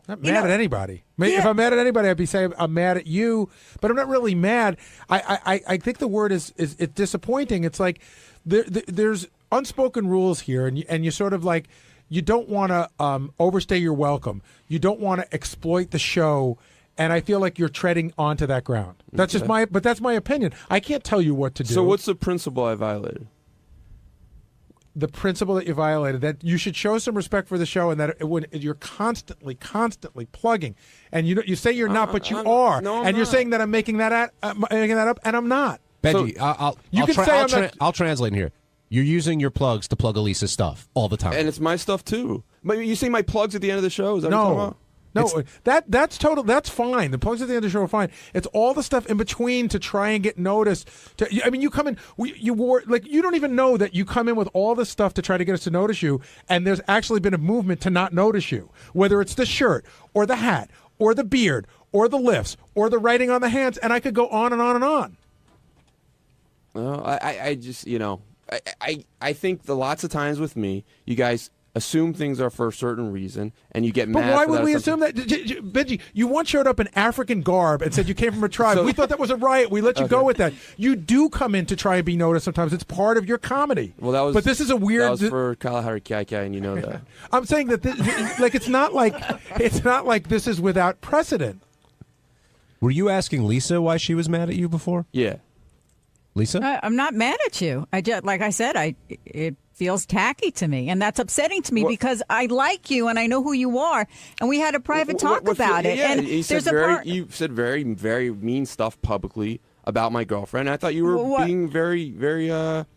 Not mad at anybody. If I'm mad at anybody, I'd be saying I'm mad at you, but I'm not really mad. I think the word is it's disappointing. It's like there's unspoken rules here, and you sort of like you don't want to overstay your welcome. You don't want to exploit the show, and I feel like you're treading onto that ground. That's just that's my opinion. I can't tell you what to do. So what's the principle I violated? The principle that you violated, that you should show some respect for the show, and that when you're constantly plugging, and you say you're not, but you are, no, I'm and you're not. saying that I'm making that up, and I'm not. Benji, So, I'll translate in here. You're using your plugs to plug Elisa's stuff all the time. And it's my stuff too. But you say my plugs at the end of the show? Is that what you're talking about? No, that's total. That's fine. The plugs at the end of the show are fine. It's all the stuff in between to try and get noticed. You come in. You wore like you don't even know that you come in with all this stuff to try to get us to notice you. And there's actually been a movement to not notice you. Whether it's the shirt or the hat or the beard or the lifts or the writing on the hands, and I could go on and on and on. Well, I just I think the lots of times with me, you guys assume things are for a certain reason, and you get mad. But why for would that we assumption. assume that? Benji, you once showed up in African garb and said you came from a tribe. We thought that was a riot. We let you go with that. You do come in to try and be noticed sometimes. It's part of your comedy. Well, that was. But this is a weird. That was for Kalahari Kai, and you know that. I'm saying that it's not like this is without precedent. Were you asking Lisa why she was mad at you before? Yeah. Lisa? I'm not mad at you. Like I said, it feels tacky to me, and that's upsetting to me because I like you and I know who you are, and we had a private talk about it. Yeah, and you said you said very, very mean stuff publicly about my girlfriend. I thought you were being very, very.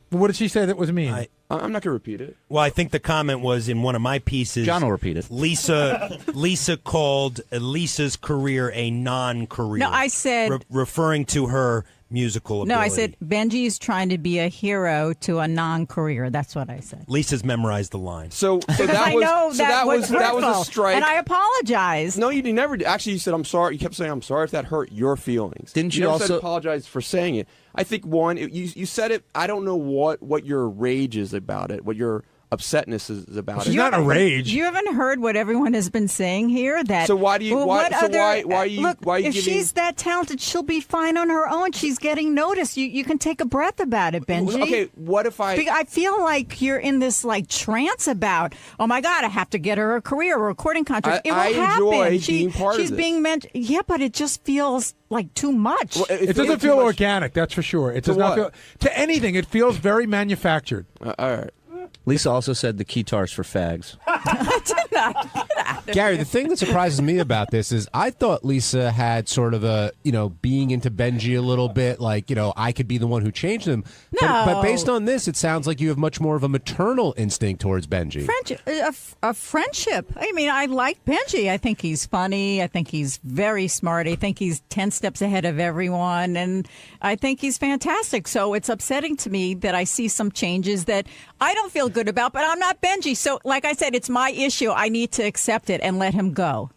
What did she say that was mean? I'm not going to repeat it. Well, I think the comment was in one of my pieces. John will repeat it. Lisa called Lisa's career a non-career. No, I said referring to her musical ability. No, I said Benji's trying to be a hero to a non-career. That's what I said. Lisa's memorized the line. So because that I was know that was a strike, and I apologize. No, you never did. Actually, you said I'm sorry. You kept saying I'm sorry if that hurt your feelings. Didn't you never also said apologize for saying it? I think you said it. I don't know what your rage is about it. What your upsetness is about She's it. not a rage. You haven't heard what everyone has been saying here. That So why do you? Why are you? Look, why are you if giving? she's that talented, she'll be fine on her own. She's getting noticed. You can take a breath about it, Benji. Okay, what if I feel like you're in this like trance about. Oh my God, I have to get her a career, a recording contract. It will I happen. enjoy being part of she's this. being meant. Yeah, but it just feels like too much. Well, It doesn't feel organic, that's for sure. It does not feel to anything. It feels very manufactured. All right. Lisa also said the keytar's for fags. Gary, the thing that surprises me about this is I thought Lisa had sort of a, being into Benji a little bit, like, I could be the one who changed him. No. But based on this, it sounds like you have much more of a maternal instinct towards Benji. A friendship. I mean, I like Benji. I think he's funny. I think he's very smart. I think he's 10 steps ahead of everyone. And I think he's fantastic. So it's upsetting to me that I see some changes that I don't feel good about, but I'm not Benji. So like I said, it's my issue. I need to accept it and let him go.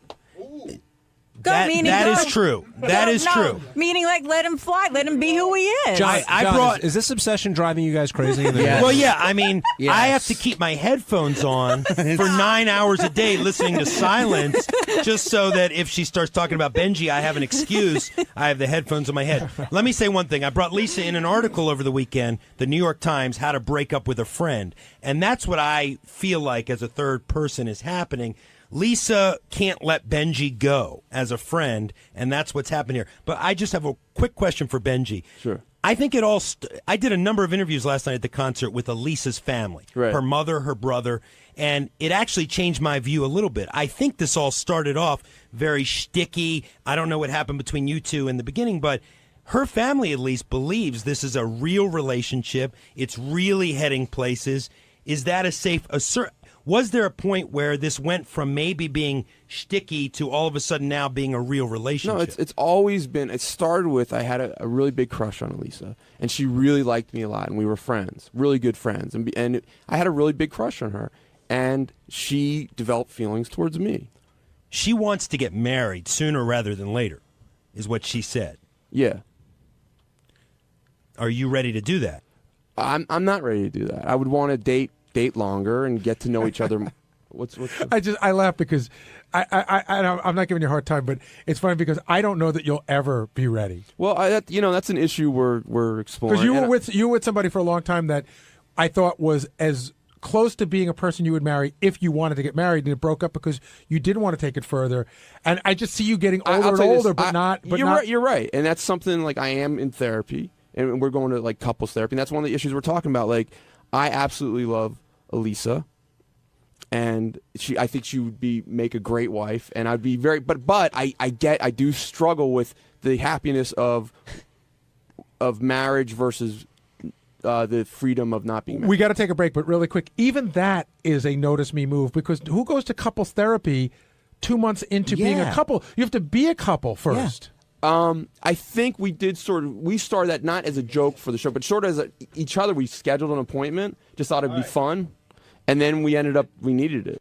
That is true. That is true. Meaning, like, let him fly. Let him be who he is. John, is this obsession driving you guys crazy? Well, yeah. I mean, Yes. I have to keep my headphones on for 9 hours a day listening to silence just so that if she starts talking about Benji, I have an excuse. I have the headphones on my head. Let me say one thing. I brought Lisa in an article over the weekend, the New York Times, How to Break Up with a Friend. And that's what I feel like as a third person is happening. Lisa can't let Benji go as a friend, and that's what's happened here. But I just have a quick question for Benji. Sure. I think it all. I did a number of interviews last night at the concert with Elisa's family, Right. her mother, her brother, and it actually changed my view a little bit. I think this all started off very shticky. I don't know what happened between you two in the beginning, but her family at least believes this is a real relationship. It's really heading places. Is that a safe? Was there a point where this went from maybe being shticky to all of a sudden now being a real relationship? No, it's always been. It started with I had a really big crush on Elisa, and she really liked me a lot, and we were friends, really good friends, and I had a really big crush on her, and she developed feelings towards me. She wants to get married sooner rather than later, is what she said. Yeah. Are you ready to do that? I'm not ready to do that. I would want to date longer and get to know each other. I laugh because I'm not giving you a hard time, but it's funny because I don't know that you'll ever be ready. Well, that's an issue we're exploring. Because you were with somebody for a long time that I thought was as close to being a person you would marry if you wanted to get married, and it broke up because you didn't want to take it further. And I just see you getting older and older, but not. You're right, and that's something like I am in therapy, and we're going to like couples therapy. And that's one of the issues we're talking about. Like, I absolutely love Elisa, and I think she would make a great wife, and I'd be very. But I do struggle with the happiness of marriage versus the freedom of not being married. We got to take a break, but really quick, even that is a notice me move because who goes to couples therapy 2 months into being a couple? You have to be a couple first. I think we started that not as a joke for the show, but sort of as each other. We scheduled an appointment, just thought it'd be fun, and then we needed it.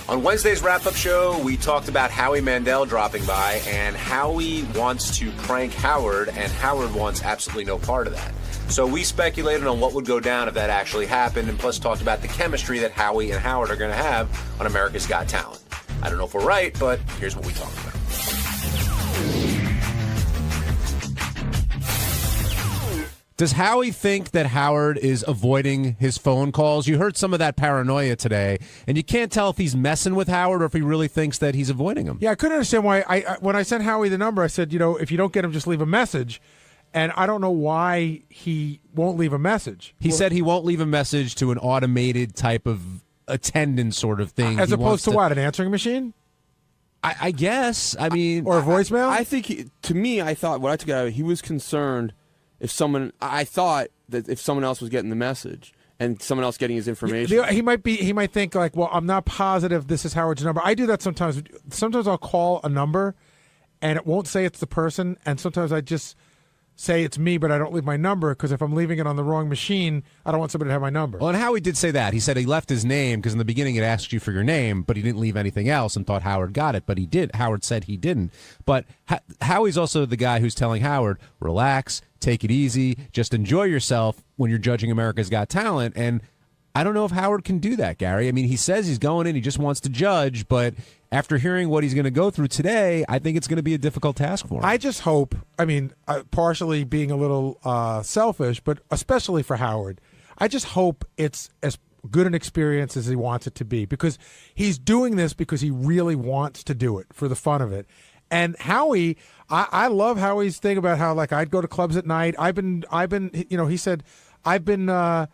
On Wednesday's wrap-up show, we talked about Howie Mandel dropping by, and Howie wants to prank Howard, and Howard wants absolutely no part of that. So we speculated on what would go down if that actually happened, and plus talked about the chemistry that Howie and Howard are going to have on America's Got Talent. I don't know if we're right, but here's what we talked about. Does Howie think that Howard is avoiding his phone calls? You heard some of that paranoia today, and you can't tell if he's messing with Howard or if he really thinks that he's avoiding him. Yeah, I couldn't understand why. When I sent Howie the number, I said, if you don't get him, just leave a message. And I don't know why he won't leave a message. He said he won't leave a message to an automated type of attendant sort of thing. As opposed to what, an answering machine? I guess. I mean, or a voicemail? I think, to me, I thought what I took out of it, he was concerned I thought that if someone else was getting the message and someone else getting his information. He might think like, well, I'm not positive this is Howard's number. I do that sometimes. Sometimes I'll call a number and it won't say it's the person, and sometimes I just say it's me, but I don't leave my number because if I'm leaving it on the wrong machine, I don't want somebody to have my number. Well, and Howie did say that. He said he left his name because in the beginning it asked you for your name, but he didn't leave anything else and thought Howard got it, but he did. Howard said he didn't. But Howie's also the guy who's telling Howard, relax, take it easy, just enjoy yourself when you're judging America's Got Talent. And I don't know if Howard can do that, Gary. I mean, he says he's going in, he just wants to judge, but after hearing what he's going to go through today, I think it's going to be a difficult task for him. I just hope, partially being a little selfish, but especially for Howard, I just hope it's as good an experience as he wants it to be, because he's doing this because he really wants to do it for the fun of it. And Howie, I love Howie's thing about how, like, I'd go to clubs at night. I've been, he said, I've been,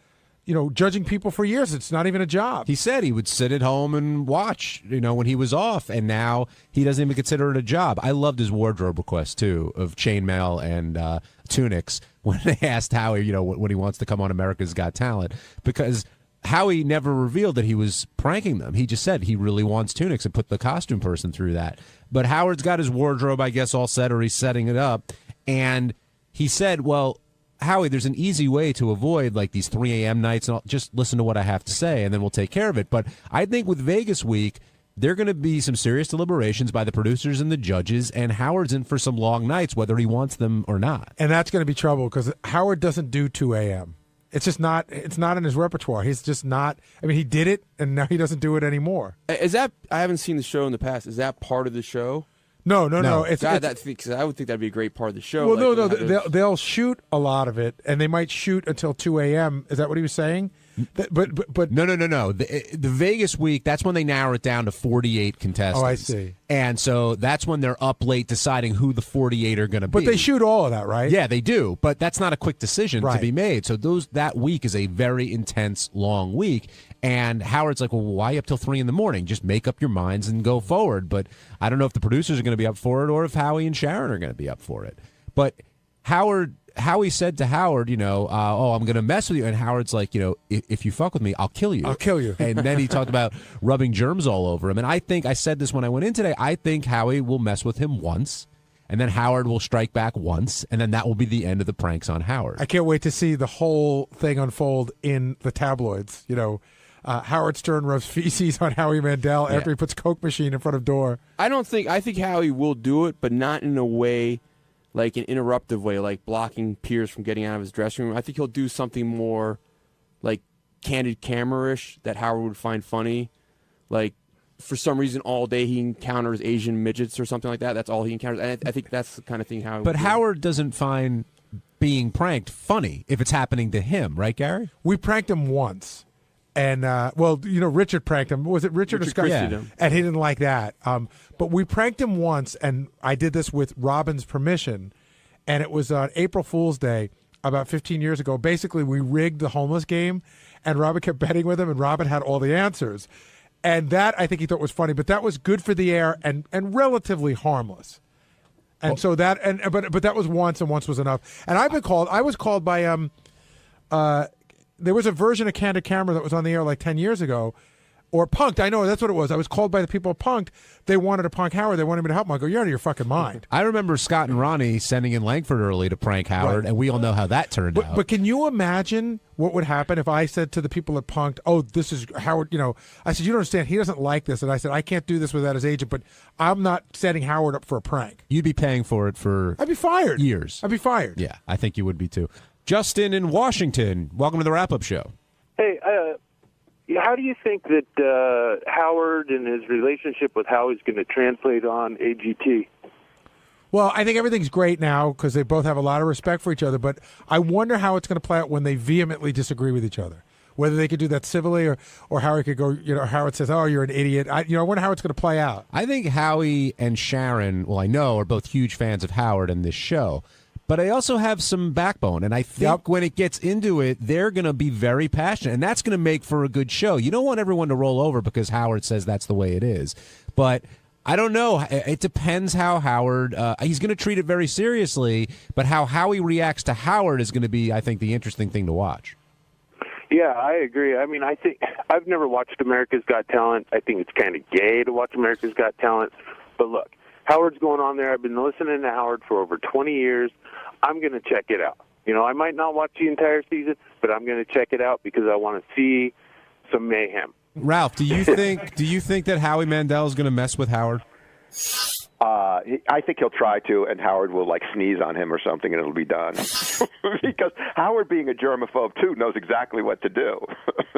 judging people for years. It's not even a job. He said he would sit at home and watch, when he was off, and now he doesn't even consider it a job. I loved his wardrobe request, too, of chainmail and tunics when they asked Howie, when he wants to come on America's Got Talent, because Howie never revealed that he was pranking them. He just said he really wants tunics and put the costume person through that. But Howard's got his wardrobe, I guess, all set, or he's setting it up, and he said, well, Howie, there's an easy way to avoid like these 3 a.m. nights, and just listen to what I have to say, and then we'll take care of it. But I think with Vegas week, there are going to be some serious deliberations by the producers and the judges, and Howard's in for some long nights, whether he wants them or not. And that's going to be trouble because Howard doesn't do 2 a.m. It's just not. It's not in his repertoire. He's just not. I mean, he did it, and now he doesn't do it anymore. Is that? I haven't seen the show in the past. Is that part of the show? No. It's I would think that'd be a great part of the show. Well, no. They'll shoot a lot of it, and they might shoot until 2 a.m. Is that what he was saying? But no. The Vegas week, that's when they narrow it down to 48 contestants. Oh, I see. And so that's when they're up late deciding who the 48 are going to be. But they shoot all of that, right? Yeah, they do. But that's not a quick decision to Right. be made. So that week is a very intense, long week. And Howard's like, well, why up till 3 in the morning? Just make up your minds and go forward. But I don't know if the producers are going to be up for it or if Howie and Sharon are going to be up for it. But Howie said to Howard, I'm going to mess with you. And Howard's like, if you fuck with me, I'll kill you. I'll kill you. And then he talked about rubbing germs all over him. And I said this when I went in today, I think Howie will mess with him once. And then Howard will strike back once, and then that will be the end of the pranks on Howard. I can't wait to see the whole thing unfold in the tabloids. Howard Stern rubs feces on Howie Mandel after he puts Coke machine in front of door. I think Howie will do it, but not in a way like an interruptive way, like blocking Pierce from getting out of his dressing room. I think he'll do something more like candid camera-ish that Howard would find funny. Like, for some reason, all day he encounters Asian midgets or something like that. That's all he encounters. And I think that's the kind of thing Howard But would do. Howard doesn't find being pranked funny if it's happening to him, right, Gary? We pranked him once. And, Richard pranked him. Was it Richard or Scott? Christie did him. And he didn't like that. But we pranked him once, and I did this with Robin's permission. And it was on April Fool's Day about 15 years ago. Basically, we rigged the homeless game, and Robin kept betting with him, and Robin had all the answers. And that, I think he thought was funny. But that was good for the air and relatively harmless. And so that, but that was once, and once was enough. And I was called by, there was a version of Candid Camera that was on the air like 10 years ago, or Punked. I know, that's what it was. I was called by the people at Punked. They wanted to punk Howard. They wanted me to help him. I go, you're out of your fucking mind. I remember Scott and Ronnie sending in Langford early to prank Howard, and we all know how that turned out. But can you imagine what would happen if I said to the people at Punked, oh, this is Howard, I said, you don't understand, he doesn't like this. And I said, I can't do this without his agent, but I'm not setting Howard up for a prank. You'd be paying for it for I'd be fired. Years. I'd be fired. Yeah, I think you would be too. Justin in Washington, welcome to the Wrap-Up Show. Hey, how do you think that Howard and his relationship with Howie's going to translate on AGT? Well, I think everything's great now because they both have a lot of respect for each other, but I wonder how it's going to play out when they vehemently disagree with each other. Whether they could do that civilly or Howard could go, Howard says, oh, you're an idiot. I wonder how it's going to play out. I think Howie and Sharon, I know, are both huge fans of Howard and this show. But I also have some backbone, and I think when it gets into it, they're going to be very passionate, and that's going to make for a good show. You don't want everyone to roll over because Howard says that's the way it is. But I don't know. It depends how Howard he's going to treat it very seriously, but how Howie reacts to Howard is going to be, I think, the interesting thing to watch. Yeah, I agree. I mean, I think I've never watched America's Got Talent. I think it's kind of gay to watch America's Got Talent. But look, Howard's going on there. I've been listening to Howard for over 20 years. I'm going to check it out. I might not watch the entire season, but I'm going to check it out because I want to see some mayhem. Ralph, do you think that Howie Mandel is going to mess with Howard? I think he'll try to, and Howard will sneeze on him or something, and it'll be done. Because Howard, being a germaphobe too, knows exactly what to do.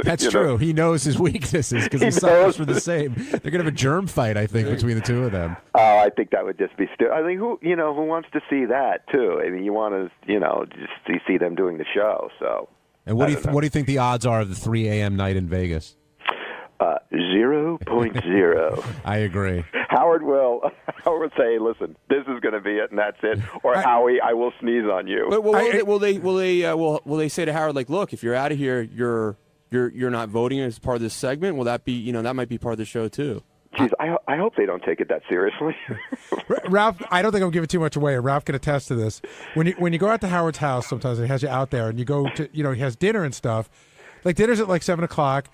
That's true. He knows his weaknesses because he suffers for the same. They're going to have a germ fight, I think, between the two of them. Oh, I think that would just be stupid. I mean, who wants to see that too? I mean, you want to, just see them doing the show. So. And what do you think the odds are of the 3 a.m. night in Vegas? 0.0. I agree. Howard will say, "Listen, this is going to be it, and that's it." Or Howie, I will sneeze on you. But will they say to Howard, like, look, if you're out of here, you're not voting as part of this segment? Will that be that might be part of the show too? Jeez, I hope they don't take it that seriously. Ralph, I don't think I'm giving too much away. Ralph can attest to this. When you go out to Howard's house, sometimes he has you out there, and you go to he has dinner and stuff. Like dinner's at 7:00.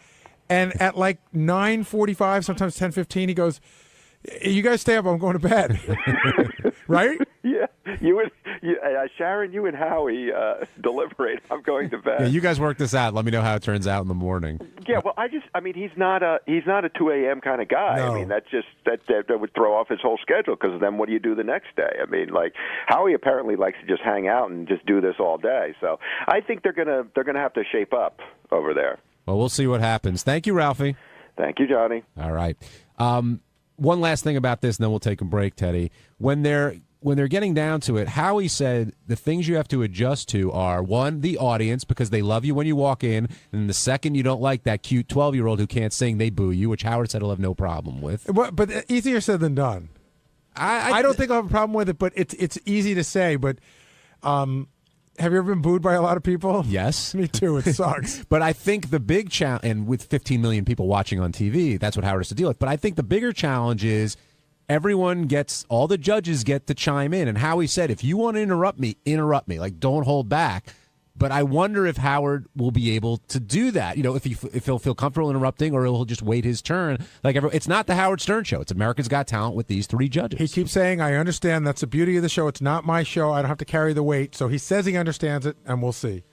And at 9:45, sometimes 10:15, he goes, "You guys stay up. I'm going to bed." Right? Yeah. Sharon, you and Howie deliberate. I'm going to bed. Yeah, you guys work this out. Let me know how it turns out in the morning. Yeah. Well, he's not a 2 a.m. kind of guy. No. I mean, that would throw off his whole schedule because then what do you do the next day? I mean, Howie apparently likes to just hang out and just do this all day. So I think they're gonna have to shape up over there. Well, we'll see what happens. Thank you, Ralphie. Thank you, Johnny. All right. One last thing about this, and then we'll take a break, Teddy. When they're when they're getting down to it, Howie said the things you have to adjust to are, one, the audience, because they love you when you walk in, and the second you don't like that cute 12-year-old who can't sing, they boo you, which Howard said he'll have no problem with. But easier said than done. I don't think I'll have a problem with it, but it's easy to say. But have you ever been booed by a lot of people? Yes. Me too. It sucks. But I think the big challenge, and with 15 million people watching on TV, that's what Howard has to deal with. But I think the bigger challenge is all the judges get to chime in. And Howie said, if you want to interrupt me. Like, don't hold back. But I wonder if Howard will be able to do that. If he'll feel comfortable interrupting, or he'll just wait his turn. It's not the Howard Stern show. It's America's Got Talent with these three judges. He keeps saying, I understand. That's the beauty of the show. It's not my show. I don't have to carry the weight. So he says he understands it, and we'll see.